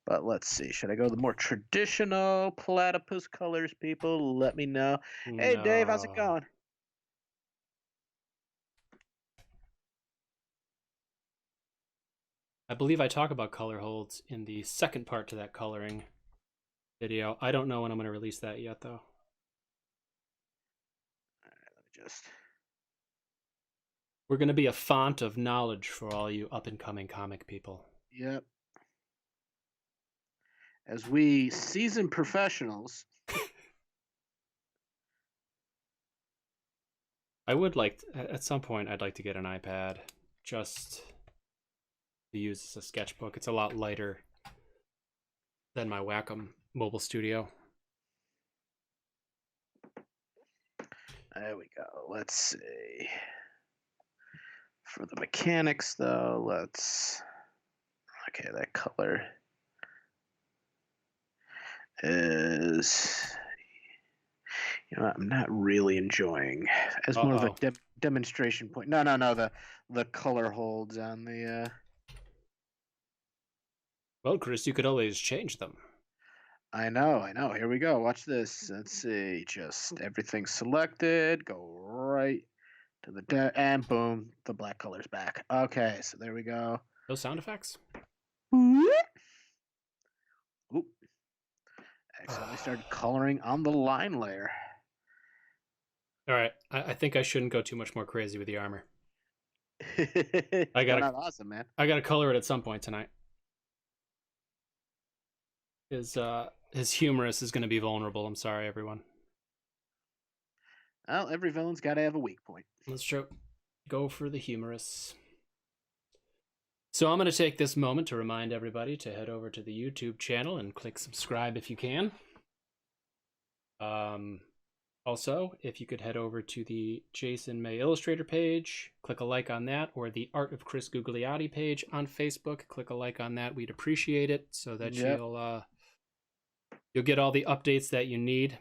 But let's see. Should I go the more traditional platypus colors, people? Let me know. No. Hey, Dave, how's it going? I believe I talk about color holds in the second part to that coloring video. I don't know when I'm going to release that yet, though. All right, let me just... We're going to be a font of knowledge for all you up-and-coming comic people. Yep. As we seasoned professionals... I would like, at some point, I'd like to get an iPad just to use as a sketchbook. It's a lot lighter than my Wacom mobile studio. There we go. Let's see. For the mechanics, though, let's... Okay, that color is... You know, I'm not really enjoying as more of a demonstration point. No, the color holds on the. Well, Chris, you could always change them. I know. Here we go. Watch this. Let's see. Just everything selected. Go right to the and boom, the black color's back. Okay, so there we go. Those sound effects. Oop. Accidentally started coloring on the line layer. All right, I think I shouldn't go too much more crazy with the armor. I got awesome, man. I gotta color it at some point tonight. His humerus is gonna be vulnerable. I'm sorry, everyone. Well, every villain's got to have a weak point. Let's go for the humerus. So I'm going to take this moment to remind everybody to head over to the YouTube channel and click subscribe if you can. Also, if you could head over to the Jason May Illustrator page, click a like on that, or the Art of Chris Gugliotti page on Facebook, click a like on that. We'd appreciate it so that you'll get all the updates that you need.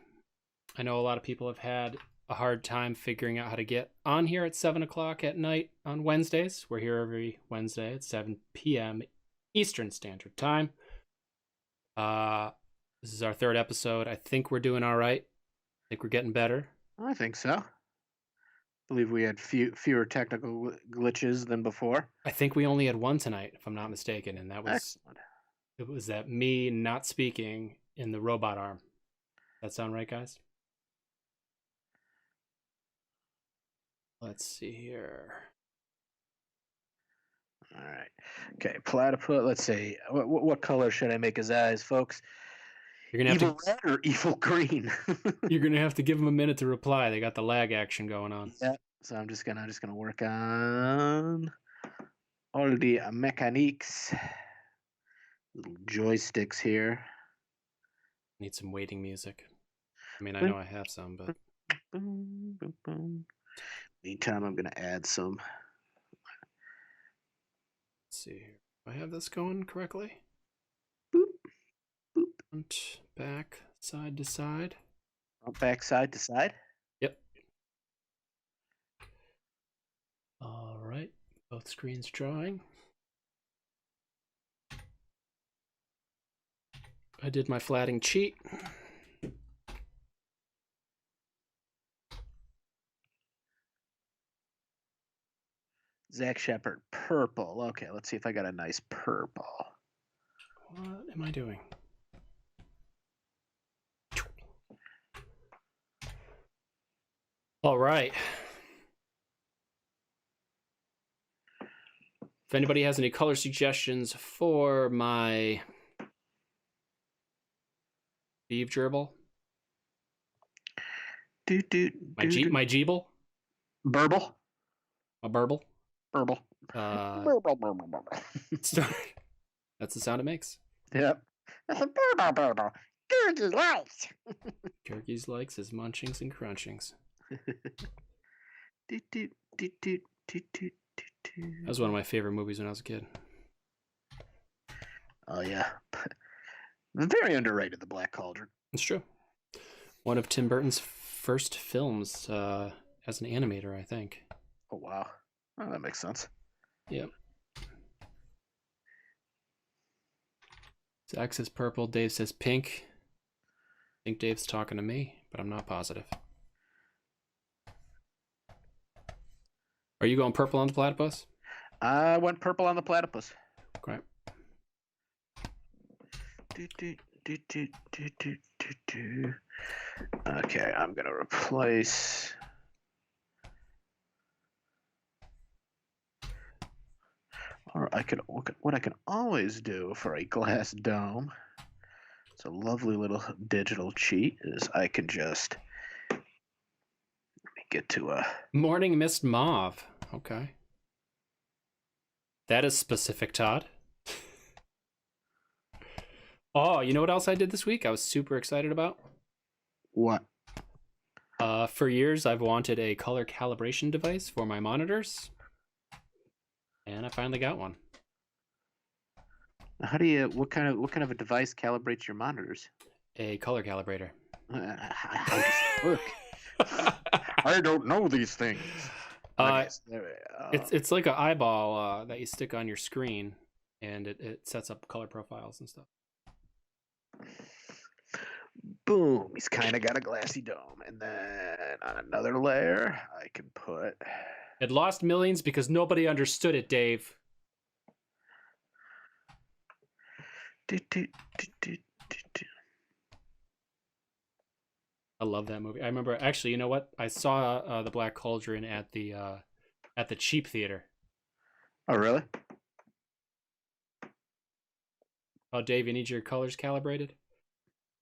I know a lot of people have had a hard time figuring out how to get on here at 7 o'clock at night on Wednesdays. We're here every Wednesday at 7 p.m. Eastern Standard Time. This is our third episode. I think we're doing all right. I think we're getting better. I think so. I believe we had fewer technical glitches than before. I think we only had one tonight, if I'm not mistaken, and that was Excellent. it was that me not speaking in the robot arm. That sound right, guys? Let's see here. All right. Okay, platypus. Let's see. What color should I make his eyes, folks? You're gonna have Evil red or evil green? You're gonna have to give them a minute to reply. They got the lag action going on. Yeah. So I'm just gonna work on all the mechaniques. Little joysticks here. Need some waiting music. I mean, I know I have some, but Boom, boom, boom. Meantime, I'm gonna add some. let's see here. Do I have this going correctly? Boop, boop. Front, back, side to side. Front, back, side to side. Yep. All right. Both screens drawing. I did my flatting cheat. Zach Shepard, purple. Okay, let's see if I got a nice purple. What am I doing? All right. If anybody has any color suggestions for my beef gerbil, my jeeble, burble, my burble, burble, burble, burble, burble. That's the sound it makes. Yep. That's a burble, burble. Turkey likes. Turkey's likes his munchings and crunchings. That was one of my favorite movies when I was a kid. Oh yeah, very underrated. The Black Cauldron. It's true. One of Tim Burton's first films as an animator, I think. Oh wow, oh, that makes sense. Yep. Zach says purple. Dave says pink. I think Dave's talking to me, but I'm not positive. Are you going purple on the platypus? I went purple on the platypus. Great. Okay, I'm gonna replace. Or I could, what I can always do for a glass dome, it's a lovely little digital cheat, is I can just get to a Morning Mist Mauve. Okay. That is specific, Todd. Oh, you know what else I did this week I was super excited about? what? For years, I've wanted a color calibration device for my monitors. And I finally got one. How do you, what kind of a device calibrates your monitors? A color calibrator. How does it work? I don't know these things. It's like an eyeball that you stick on your screen, and it sets up color profiles and stuff. Boom, he's kind of got a glassy dome. And then on another layer, I can put... It lost millions because nobody understood it, Dave. I love that movie. I remember, actually, you know what? I saw The Black Cauldron at the cheap theater. Oh, really? Oh, Dave, you need your colors calibrated?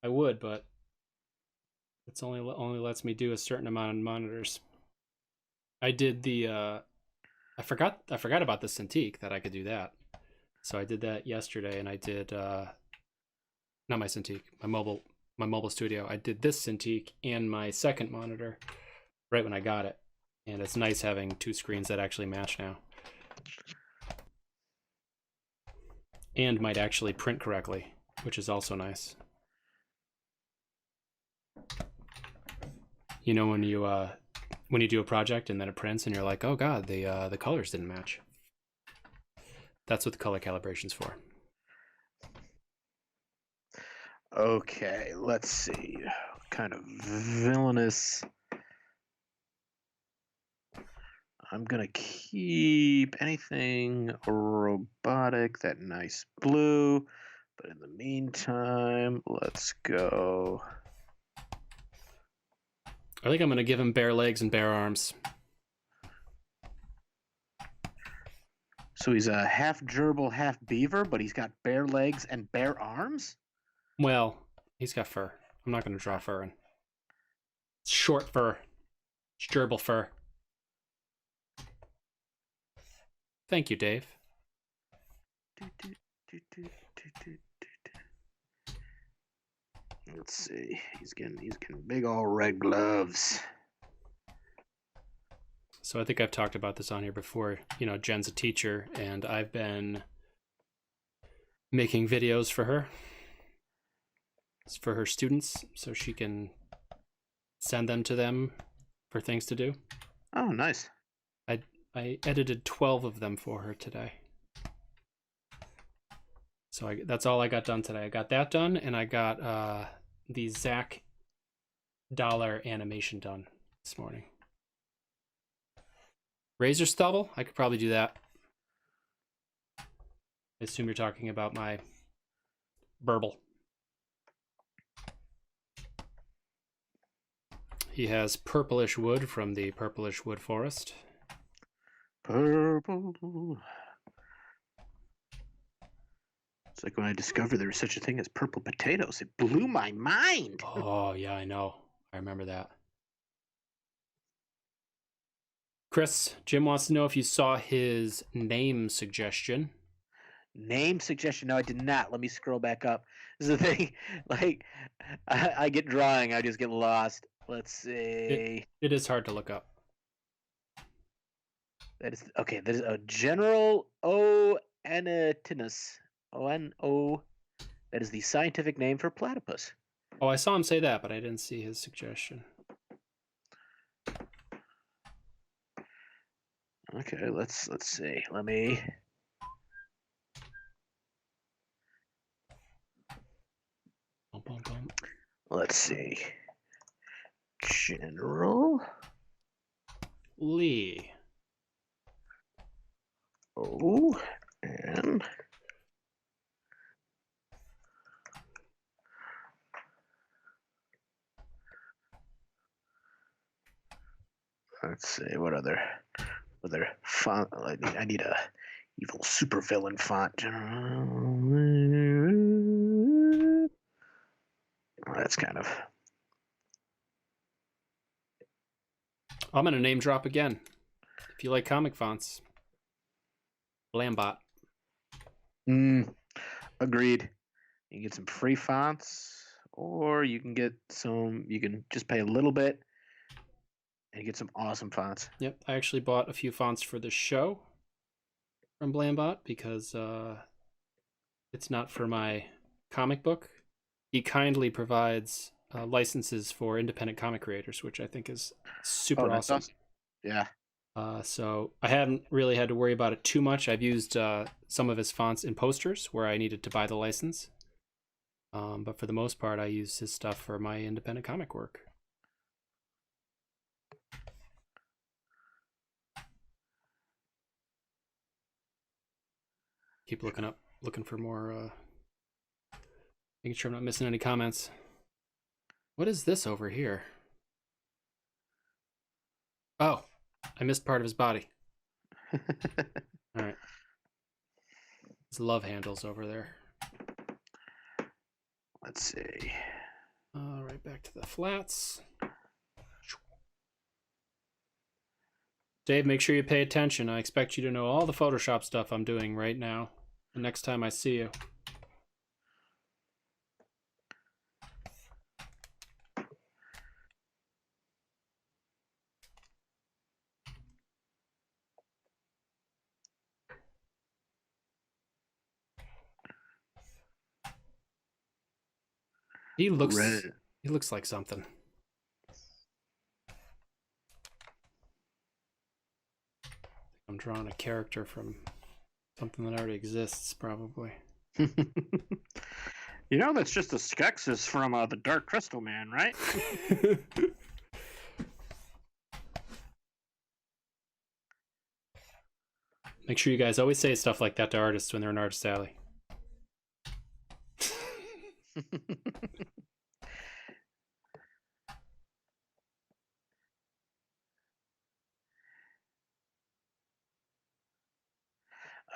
I would, but it's only lets me do a certain amount of monitors. I did the I forgot about the Cintiq that I could do that. So I did that yesterday, and I did not my Cintiq, my mobile studio. I did this Cintiq and my second monitor right when I got it. And it's nice having two screens that actually match now. And might actually print correctly, which is also nice. You know when you do a project and then it prints and you're like, oh god, the colors didn't match. That's what the color calibration's for. Okay, let's see. What kind of villainous. I'm gonna keep anything robotic, that nice blue. But in the meantime, let's go. I think I'm gonna give him bare legs and bare arms. So he's a half gerbil, half beaver, but he's got bare legs and bare arms? Well, he's got fur. I'm not gonna draw fur in. It's short fur. It's gerbil fur. Thank you, Dave. Let's see. He's getting big old red gloves. So I think I've talked about this on here before. You know, Jen's a teacher, and I've been making videos for her. It's for her students, so she can send them to them for things to do. Oh, nice. I edited 12 of them for her today. So that's all I got done today. I got that done, and I got the Zach dollar animation done this morning. Razor stubble? I could probably do that. I assume you're talking about my burble. He has purplish wood from the purplish wood forest. Purple. It's like when I discovered there was such a thing as purple potatoes. It blew my mind. Oh, yeah, I know. I remember that. Chris, Jim wants to know if you saw his name suggestion. Name suggestion? No, I did not. Let me scroll back up. This is the thing. Like, I get drawing, I just get lost. Let's see. It is hard to look up. That is okay. That is a General Oenitinus. O-N-O. That is the scientific name for platypus. Oh, I saw him say that, but I didn't see his suggestion. Okay, let's see. Let me. Bum, bum, bum. Let's see. General Lee. O N. Let's see what other font. I need a evil supervillain font. Oh, that's kind of. I'm gonna name drop again. If you like comic fonts, Lambot. Agreed. You can get some free fonts, or you can get some. You can just pay a little bit and get some awesome fonts. Yep, I actually bought a few fonts for the show from Blambot because it's not for my comic book. He kindly provides licenses for independent comic creators, which I think is super awesome. Yeah. So I haven't really had to worry about it too much. I've used some of his fonts in posters where I needed to buy the license. But for the most part, I use his stuff for my independent comic work. Keep looking for more, making sure I'm not missing any comments. What is this over here? Oh, I missed part of his body. All right. His love handles over there. Let's see. Right back to the flats. Dave, make sure you pay attention. I expect you to know all the Photoshop stuff I'm doing right now. The next time I see you. He looks like something. I'm drawing a character from something that already exists, probably. You know, that's just a Skeksis from the Dark Crystal Man, right? Make sure you guys always say stuff like that to artists when they're in Artist Alley.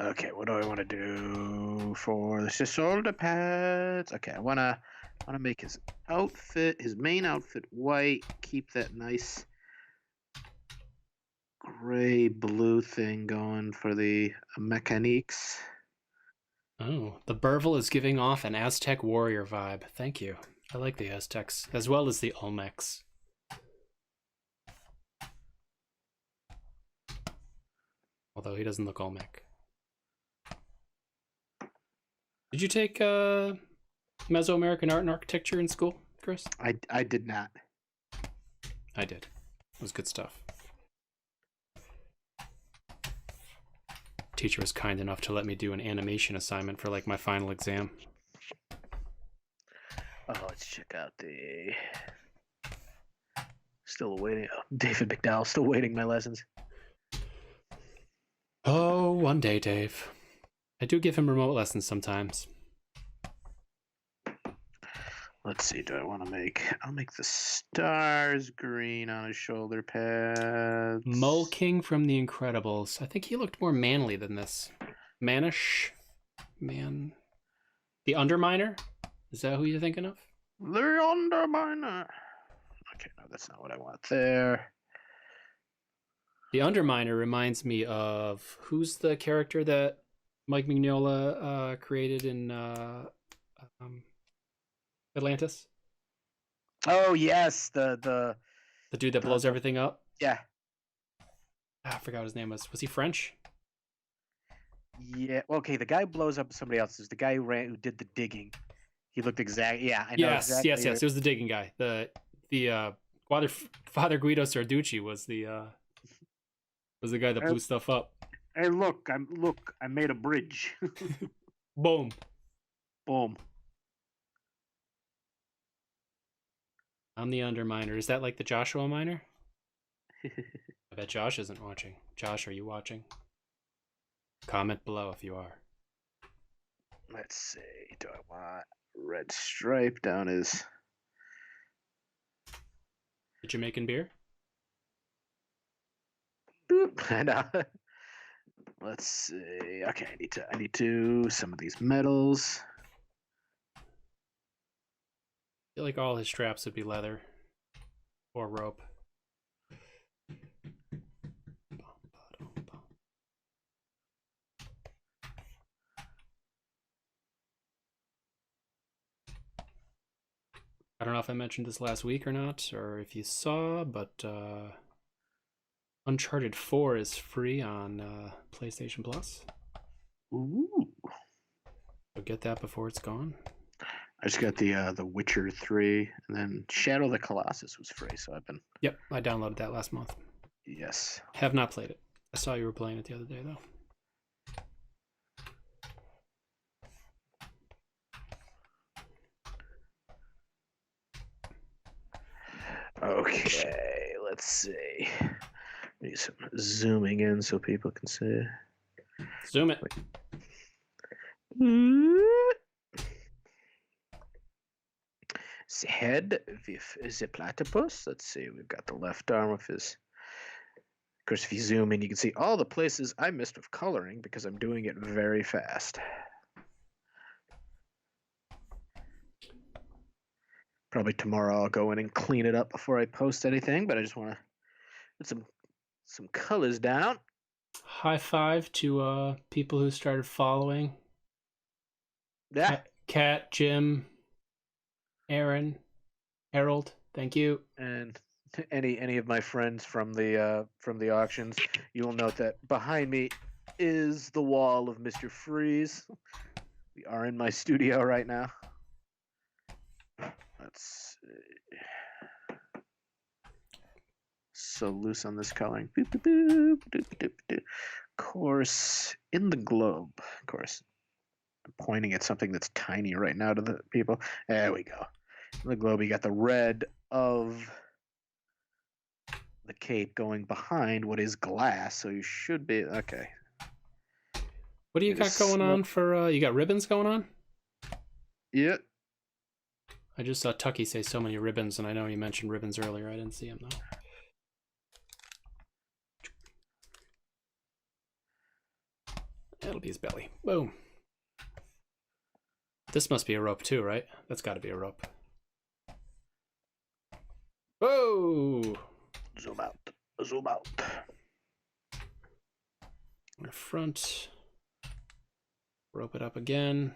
Okay, what do I want to do for the shoulder pads? Okay, I wanna make his outfit, his main outfit, white. Keep that nice gray blue thing going for the mechaniques. Oh, the Burville is giving off an Aztec warrior vibe. Thank you. I like the Aztecs, as well as the Olmecs. Although he doesn't look Olmec. Did you take Mesoamerican art and architecture in school, Chris? I did not. I did. It was good stuff. Teacher was kind enough to let me do an animation assignment for like my final exam. Oh, let's check out the. Still waiting. Oh, David McDowell, still waiting my lessons. Oh, one day, Dave. I do give him remote lessons sometimes. Let's see, do I want to make... I'll make the stars green on his shoulder pads. Mole King from The Incredibles. I think he looked more manly than this. Mannish? Man. The Underminer? Is that who you're thinking of? The Underminer. Okay, no, that's not what I want there. The Underminer reminds me of... Who's the character that Mike Mignola created in Atlantis? Oh yes, the dude that blows everything up? Yeah. I forgot what his name was. Was he French? Yeah. Okay, the guy blows up somebody else's. The guy who did the digging. He looked exactly. Yeah, I know exactly. Yes. It was the digging guy. The Father Guido Sarducci was the guy that blew stuff up. Hey, look! I made a bridge. Boom. Boom. I'm the Underminer. Is that like the Joshua Miner? I bet Josh isn't watching. Josh, are you watching? Comment below if you are. Let's see. Do I want red stripe down his... The Jamaican beer? Boop. I know. Let's see. Okay, I need to some of these metals. I feel like all his straps would be leather or rope. I don't know if I mentioned this last week or not, or if you saw, but Uncharted 4 is free on PlayStation Plus. Ooh. So get that before it's gone. I just got the Witcher 3, and then Shadow of the Colossus was free, so I've been... Yep, I downloaded that last month. Yes. Have not played it. I saw you were playing it the other day, though. Okay, let's see. Need some zooming in so people can see. Zoom it. The head with the platypus. Let's see, we've got the left arm of his... Of course, if you zoom in, you can see all the places I missed with coloring because I'm doing it very fast. Probably tomorrow I'll go in and clean it up before I post anything, but I just want to put some colors down. High five to people who started following. Yeah. Kat, Jim, Aaron, Harold, thank you. And any of my friends from the auctions, you will note that behind me is the wall of Mr. Freeze. We are in my studio right now. Let's see. so loose on this coloring. Boop, boop, boop, doop, doop, doop. Course in the globe. Of course, I'm pointing at something that's tiny right now to the people. There we go. In the globe, you got the red of the cape going behind what is glass, so you should be okay. What do you got going on for? You got ribbons going on? Yep. I just saw Tucky say so many ribbons, and I know you mentioned ribbons earlier. I didn't see him though. That'll be his belly. Boom. This must be a rope too, right? That's got to be a rope. Whoa! Zoom out. Zoom out. On the front. Rope it up again.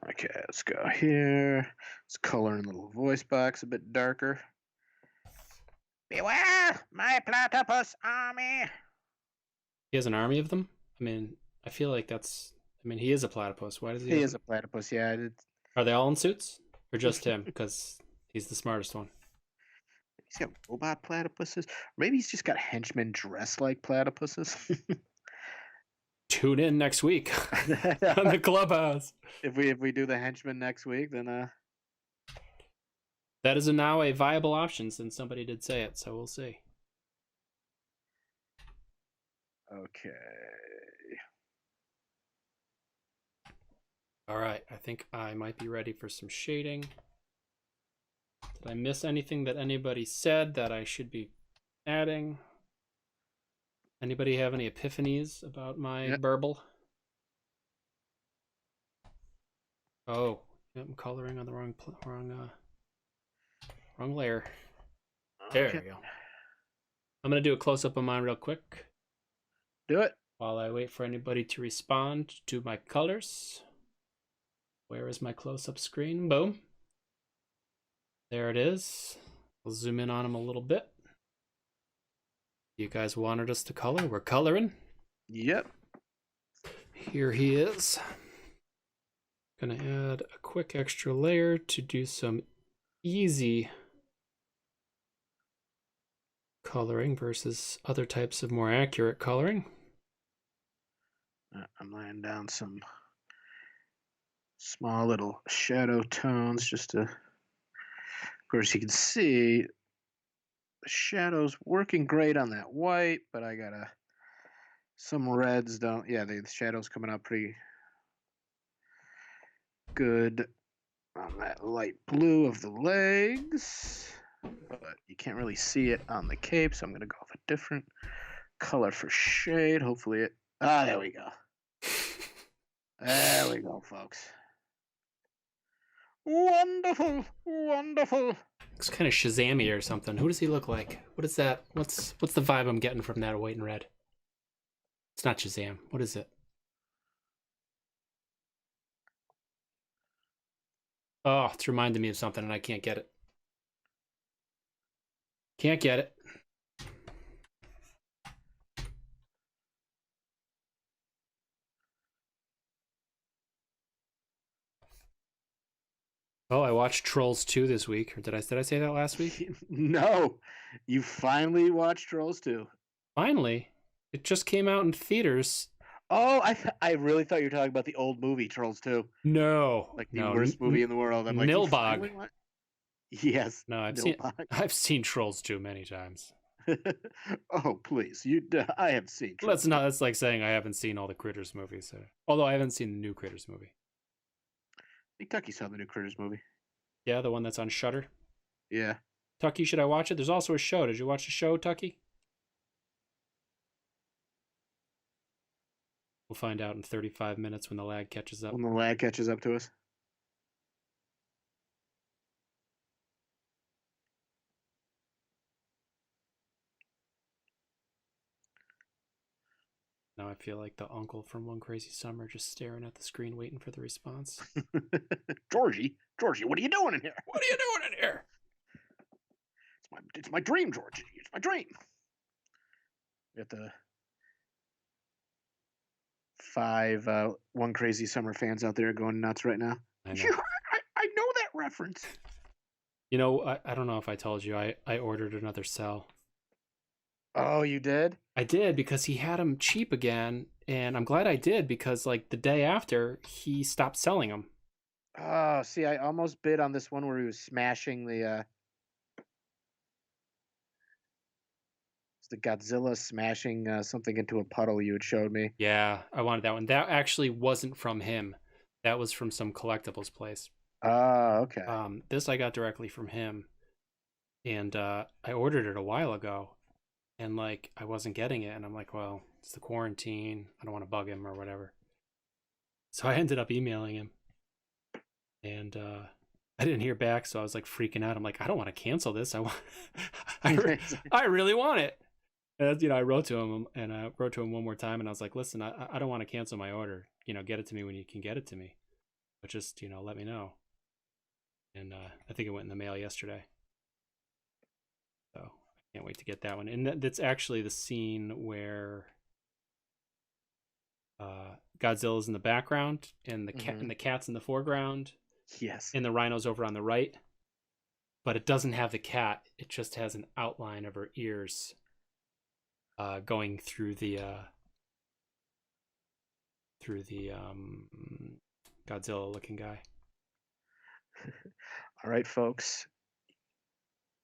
Okay, let's go here. Let's color in the little voice box a bit darker. Beware, my platypus army. He has an army of them? I mean, I feel like that's... I mean, he is a platypus. Why does he... He is a platypus, yeah. Are they all in suits? Or just him? Because he's the smartest one. He's got robot platypuses. Maybe he's just got henchmen dressed like platypuses. Tune in next week on the Clubhouse. If we do the henchmen next week, then that is now a viable option since somebody did say it, so we'll see. Okay. All right, I think I might be ready for some shading. Did I miss anything that anybody said that I should be adding? Anybody have any epiphanies about my burble? Oh, I'm coloring on the wrong layer. There we go. I'm gonna do a close-up of mine real quick. Do it. While I wait for anybody to respond to my colors. Where is my close-up screen? Boom. There it is. We'll zoom in on him a little bit. You guys wanted us to color. We're coloring. Yep. Here he is. Gonna add a quick extra layer to do some easy coloring versus other types of more accurate coloring. I'm laying down some small little shadow tones just to, of course, you can see the shadows working great on that white, but I gotta, some reds don't, yeah, the shadows coming up pretty good on that light blue of the legs, but you can't really see it on the cape, so I'm gonna go with a different color for shade. Hopefully it, there we go. There we go, folks. Wonderful, wonderful. Looks kind of Shazam-y or something. Who does he look like? What is that? What's the vibe I'm getting from that white and red? It's not Shazam. What is it? Oh, it's reminding me of something and I can't get it. Can't get it. Oh, I watched Trolls 2 this week. Or did I say that last week? No, you finally watched Trolls 2. Finally? It just came out in theaters. Oh, I really thought you were talking about the old movie Trolls 2. No. Like the worst movie in the world. I'm like, Nilbog. Yes. No, I've seen Trolls 2 many times. Oh, please. I have seen Trolls. That's like saying I haven't seen all the Critters movies. So. Although I haven't seen the new Critters movie. I think Tucky saw the new Critters movie. Yeah, the one that's on Shudder. Yeah. Tucky, should I watch it? There's also a show. Did you watch the show, Tucky? We'll find out in 35 minutes when the lag catches up. When the lag catches up to us. Now I feel like the uncle from One Crazy Summer just staring at the screen waiting for the response. Georgie, what are you doing in here? What are you doing in here? It's my dream, Georgie. It's my dream. We got the 5 One Crazy Summer fans out there going nuts right now. I know. I know that reference. You know, I don't know if I told you, I ordered another cell. Oh, you did? I did, because he had them cheap again, and I'm glad I did, because like the day after he stopped selling them. Oh, see, I almost bid on this one where he was smashing the Godzilla smashing something into a puddle you had showed me. Yeah, I wanted that one. That actually wasn't from him. That was from some collectibles place. Oh, okay. This I got directly from him, and I ordered it a while ago, and like I wasn't getting it, and I'm like, well, it's the quarantine. I don't want to bug him or whatever. So I ended up emailing him, and I didn't hear back, so I was like freaking out. I'm like, I don't want to cancel this. I want, I really want it. And, I wrote to him, and I wrote to him one more time, and I was like, listen, I don't want to cancel my order. Get it to me when you can get it to me, but just let me know. And I think it went in the mail yesterday, so I can't wait to get that one. And that's actually the scene where Godzilla's in the background, and the cat and the cat's in the foreground. Yes. And the rhino's over on the right, but it doesn't have the cat. It just has an outline of her ears going through the Godzilla looking guy. All right, folks.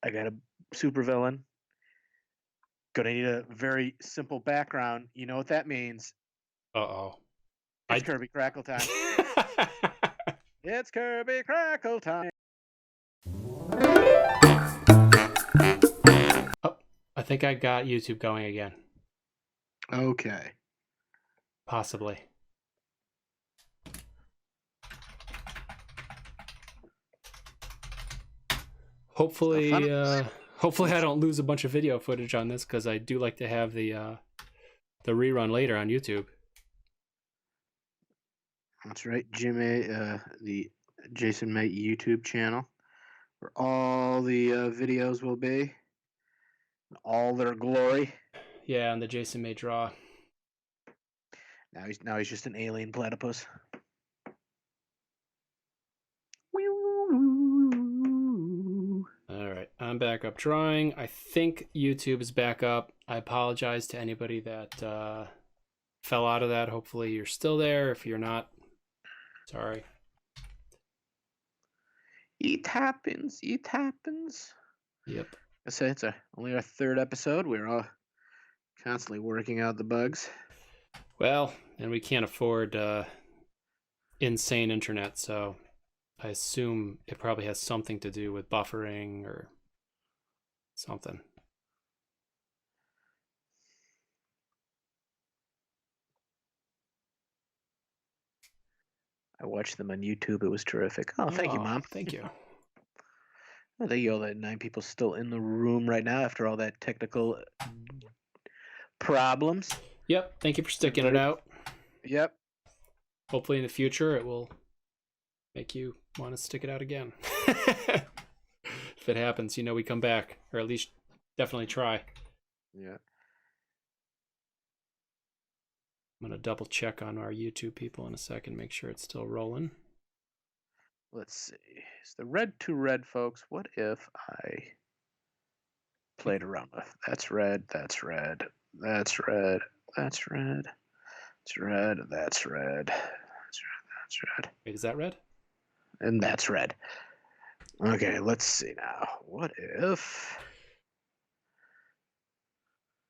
I got a supervillain. Gonna need a very simple background. You know what that means. Uh-oh. It's Kirby Crackle time. It's Kirby Crackle time. Oh, I think I got YouTube going again. Okay. Possibly. Hopefully I don't lose a bunch of video footage on this, because I do like to have the rerun later on YouTube. That's right, Jimmy, the Jason May YouTube channel, where all the videos will be, in all their glory. Yeah, and the Jason May draw. Now he's just an alien platypus. All right, I'm back up drawing. I think YouTube is back up. I apologize to anybody that fell out of that. Hopefully you're still there. If you're not, sorry. It happens. It happens. Yep. I say it's only our third episode. We're all constantly working out the bugs. Well, and we can't afford insane internet, so I assume it probably has something to do with buffering or something. I watched them on YouTube. It was terrific. Oh, thank you, Mom. Thank you. I think all that 9 people still in the room right now after all that technical problems. Yep. Thank you for sticking it out. Yep. Hopefully in the future it will make you want to stick it out again. If it happens, we come back, or at least definitely try. Yeah. I'm going to double check on our YouTube people in a second, make sure it's still rolling. Let's see. Is the red too red, folks? What if I played around with? That's red. That's red. That's red. That's red. That's red. That's red. That's red. That's red. Wait, is that red? And that's red. Okay, let's see now. What if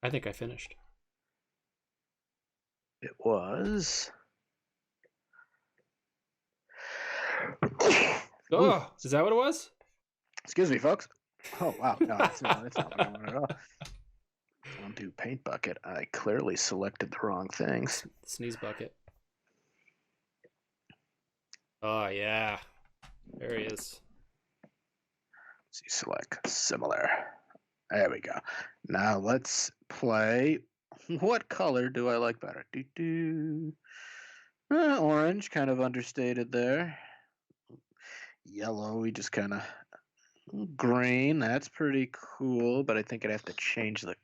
I think I finished. it was? Oh, is that what it was? Excuse me, folks. Oh wow, no, that's not what I wanted at all. Undo paint bucket. I clearly selected the wrong things. Sneeze bucket. Oh yeah, there he is. Let's see, select similar. There we go. Now let's play. What color do I like better? Orange, kind of understated there. Yellow, we just kind of. Green, that's pretty cool, but I think I'd have to change the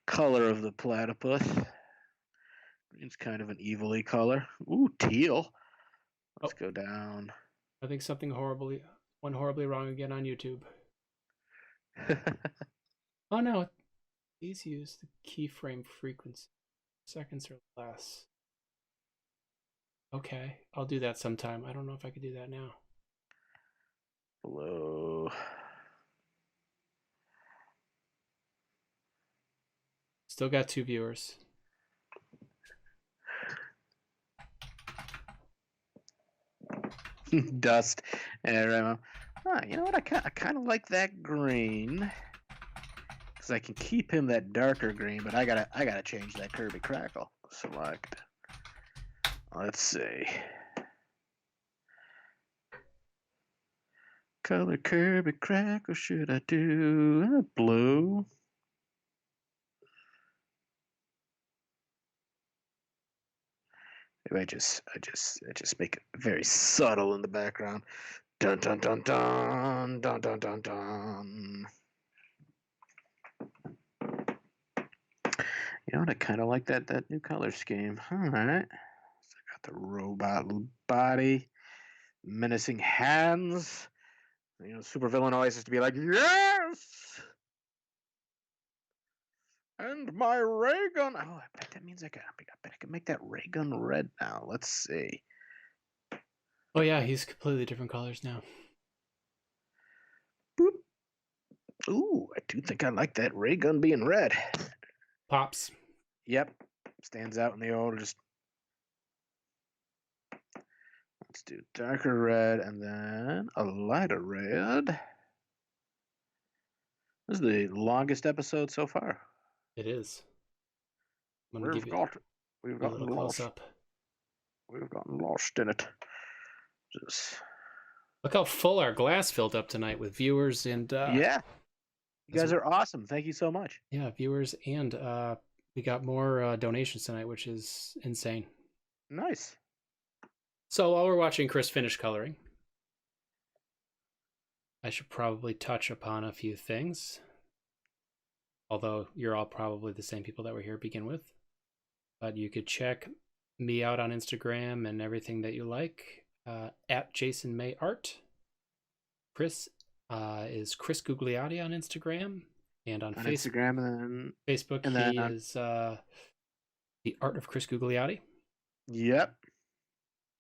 color of the platypus. Green's kind of an evilly color. Ooh, teal. Let's go down. I think something went horribly wrong again on YouTube. Oh no, Please use the keyframe frequency. Seconds or less. Okay, I'll do that sometime. I don't know if I could do that now. Hello. Still got 2 viewers. Dust. And you know what? I kind of like that green. Because I can keep him that darker green, but I gotta change that Kirby Crackle. Select. Let's see. Color Kirby Crackle should I do? Blue. Maybe I just make it very subtle in the background. Dun dun dun dun dun dun dun dun. You know what? I kind of like that new color scheme. All right. So I got the robot body, menacing hands. You know, supervillain always has to be like, yes, and my ray gun. Oh, I bet that means I bet I can make that ray gun red now. Let's see. Oh yeah, he's completely different colors now. Boop. Ooh, I do think I like that ray gun being red. Pops. Yep, stands out in the old. Just let's do darker red and then a lighter red. This is the longest episode so far. It is. I'm gonna We've give you a gotten little close lost. up. We've gotten lost in it. Just Look how full our glass filled up tonight with viewers and yeah, you guys are awesome. Thank you so much. yeah, viewers and we got more donations tonight, which is insane. Nice. So while we're watching Chris finish coloring, I should probably touch upon a few things. Although you're all probably the same people that were here to begin with. But you could check me out on Instagram and everything that you like at Jason May Art. Chris is Chris Gugliotti on Instagram and on Instagram and Facebook. and He then, is the Art of Chris Gugliotti. yep.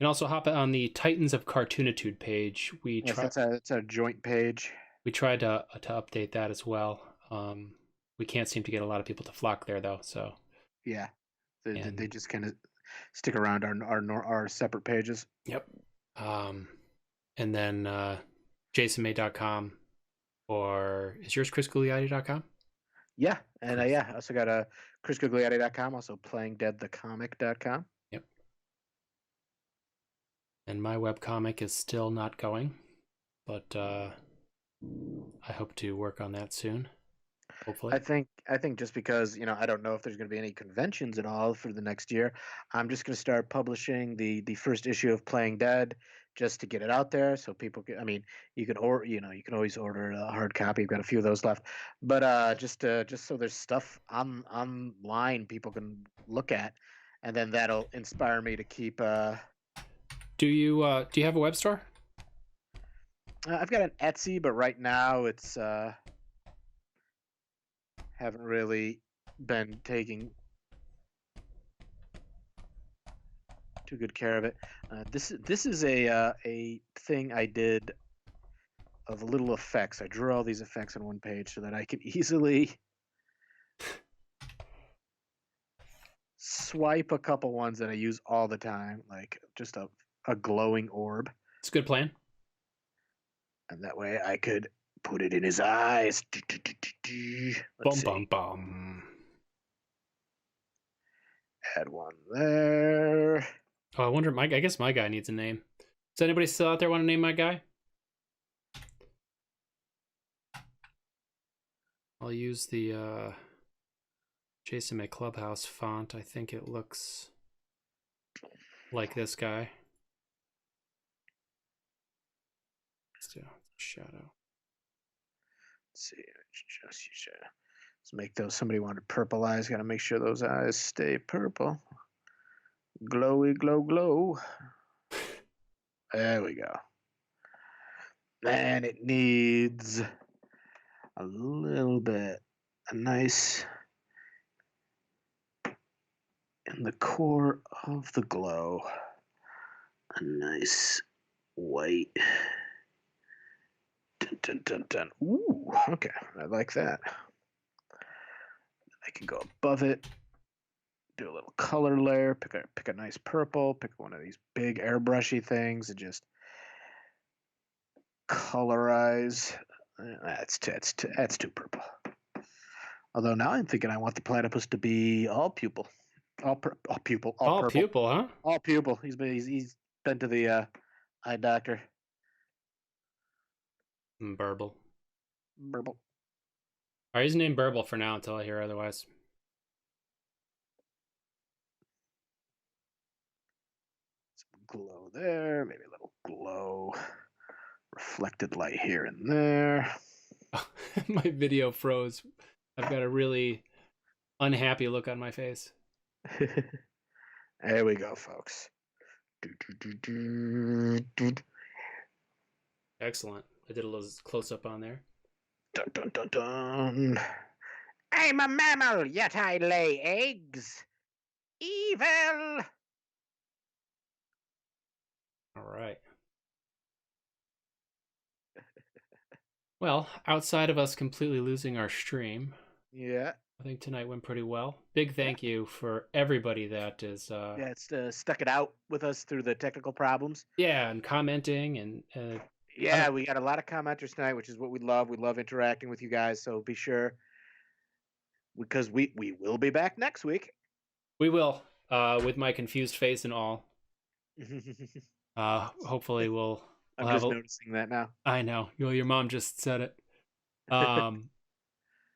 And also hop on the Titans of Cartoonitude page. Yes, that's a joint page. We tried to update that as well. We can't seem to get a lot of people to flock there though. So yeah, they just kind of stick around our separate pages. Yep. And then jasonmay.com, or is yours chrisgugliotti.com? Yeah, and yeah, I also got a chrisgugliotti.com, also playingdeadthecomic.com. Yep. And my webcomic is still not going, but I hope to work on that soon. Hopefully. I think just because, you know, I don't know if there's going to be any conventions at all for the next year, I'm just going to start publishing the first issue of Playing Dead just to get it out there so people can, I mean, you can you can always order a hard copy. I've got a few of those left. But just so there's stuff online people can look at, and then that'll inspire me to keep Do you have a web store? I've got an Etsy, but right now it's haven't really been taking too good care of it. This is a thing I did of little effects. I drew all these effects on one page so that I can easily swipe a couple ones that I use all the time, like just a glowing orb. It's a good plan. And that way I could put it in his eyes. Let's see. Bum. Add one there. Oh, I wonder, I guess my guy needs a name. Does anybody still out there want to name my guy? I'll use the Jason May Clubhouse font. I think it looks like this guy. Let's do shadow. Let's see. Let's make those. Somebody wanted purple eyes. Got to make sure those eyes stay purple. Glowy, glow. There we go. And it needs a little bit, a nice in the core of the glow. A nice white. Dun, dun, dun, dun. Ooh, okay, I like that. I can go above it, do a little color layer, pick a nice purple, pick one of these big airbrushy things, and just colorize. That's too purple. Although now I'm thinking I want the platypus to be all pupil, all pupil, all All purple, pupil, huh? all pupil. He's been to the eye doctor. Burble. Burble. All right, he's named Burble for now until I hear otherwise. Some glow there, maybe a little glow, reflected light here and there. My video froze. I've got a really unhappy look on my face. There we go, folks. Excellent. I did a little close up on there. Dun, dun, dun, dun. I'm a mammal, yet I lay eggs. Evil. All right. Well, outside of us completely losing our stream, Yeah. I think tonight went pretty well. Big thank you for everybody that is Yeah, it's stuck it out with us through the technical problems. and commenting and Yeah, we got a lot of commenters tonight, which is what we love. We love interacting with you guys, so be sure, because we will be back next week. we will with my confused face and all. Hopefully we'll I'm have just noticing that now. I know. Your mom just said it.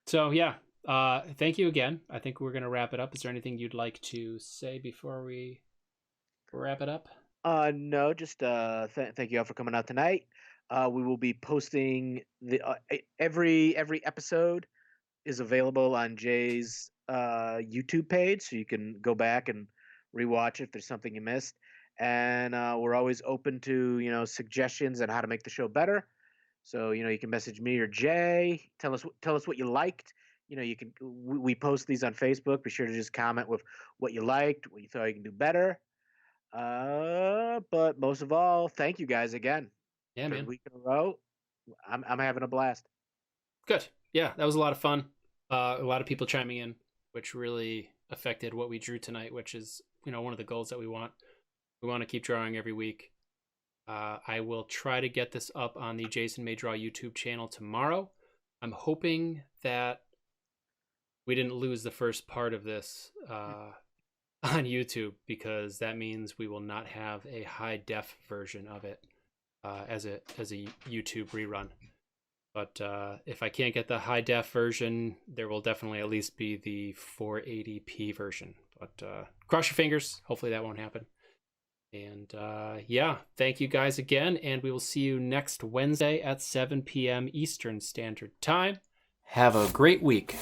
So yeah, thank you again. I think we're gonna wrap it up. Is there anything you'd like to say before we wrap it up? No, just thank you all for coming out tonight. We will be posting the every episode is available on Jay's YouTube page, so you can go back and rewatch if there's something you missed. And we're always open to suggestions on how to make the show better. So you can message me or Jay. Tell us what you liked. You can we post these on Facebook. Be sure to just comment with what you liked, what you thought you can do better. But most of all, thank you guys again. Yeah, Third man. week in a row. I'm having a blast. Good. Yeah, that was a lot of fun. A lot of people chiming in, which really affected what we drew tonight, which is one of the goals that we want. We want to keep drawing every week. I will try to get this up on the Jason May Draw YouTube channel tomorrow. I'm hoping that we didn't lose the first part of this on YouTube, because that means we will not have a high def version of it as a YouTube rerun. But if I can't get the high def version, there will definitely at least be the 480p version. But cross your fingers. Hopefully that won't happen. And yeah, thank you guys again. And we will see you next Wednesday at 7 p.m. Eastern Standard Time. Have a great week.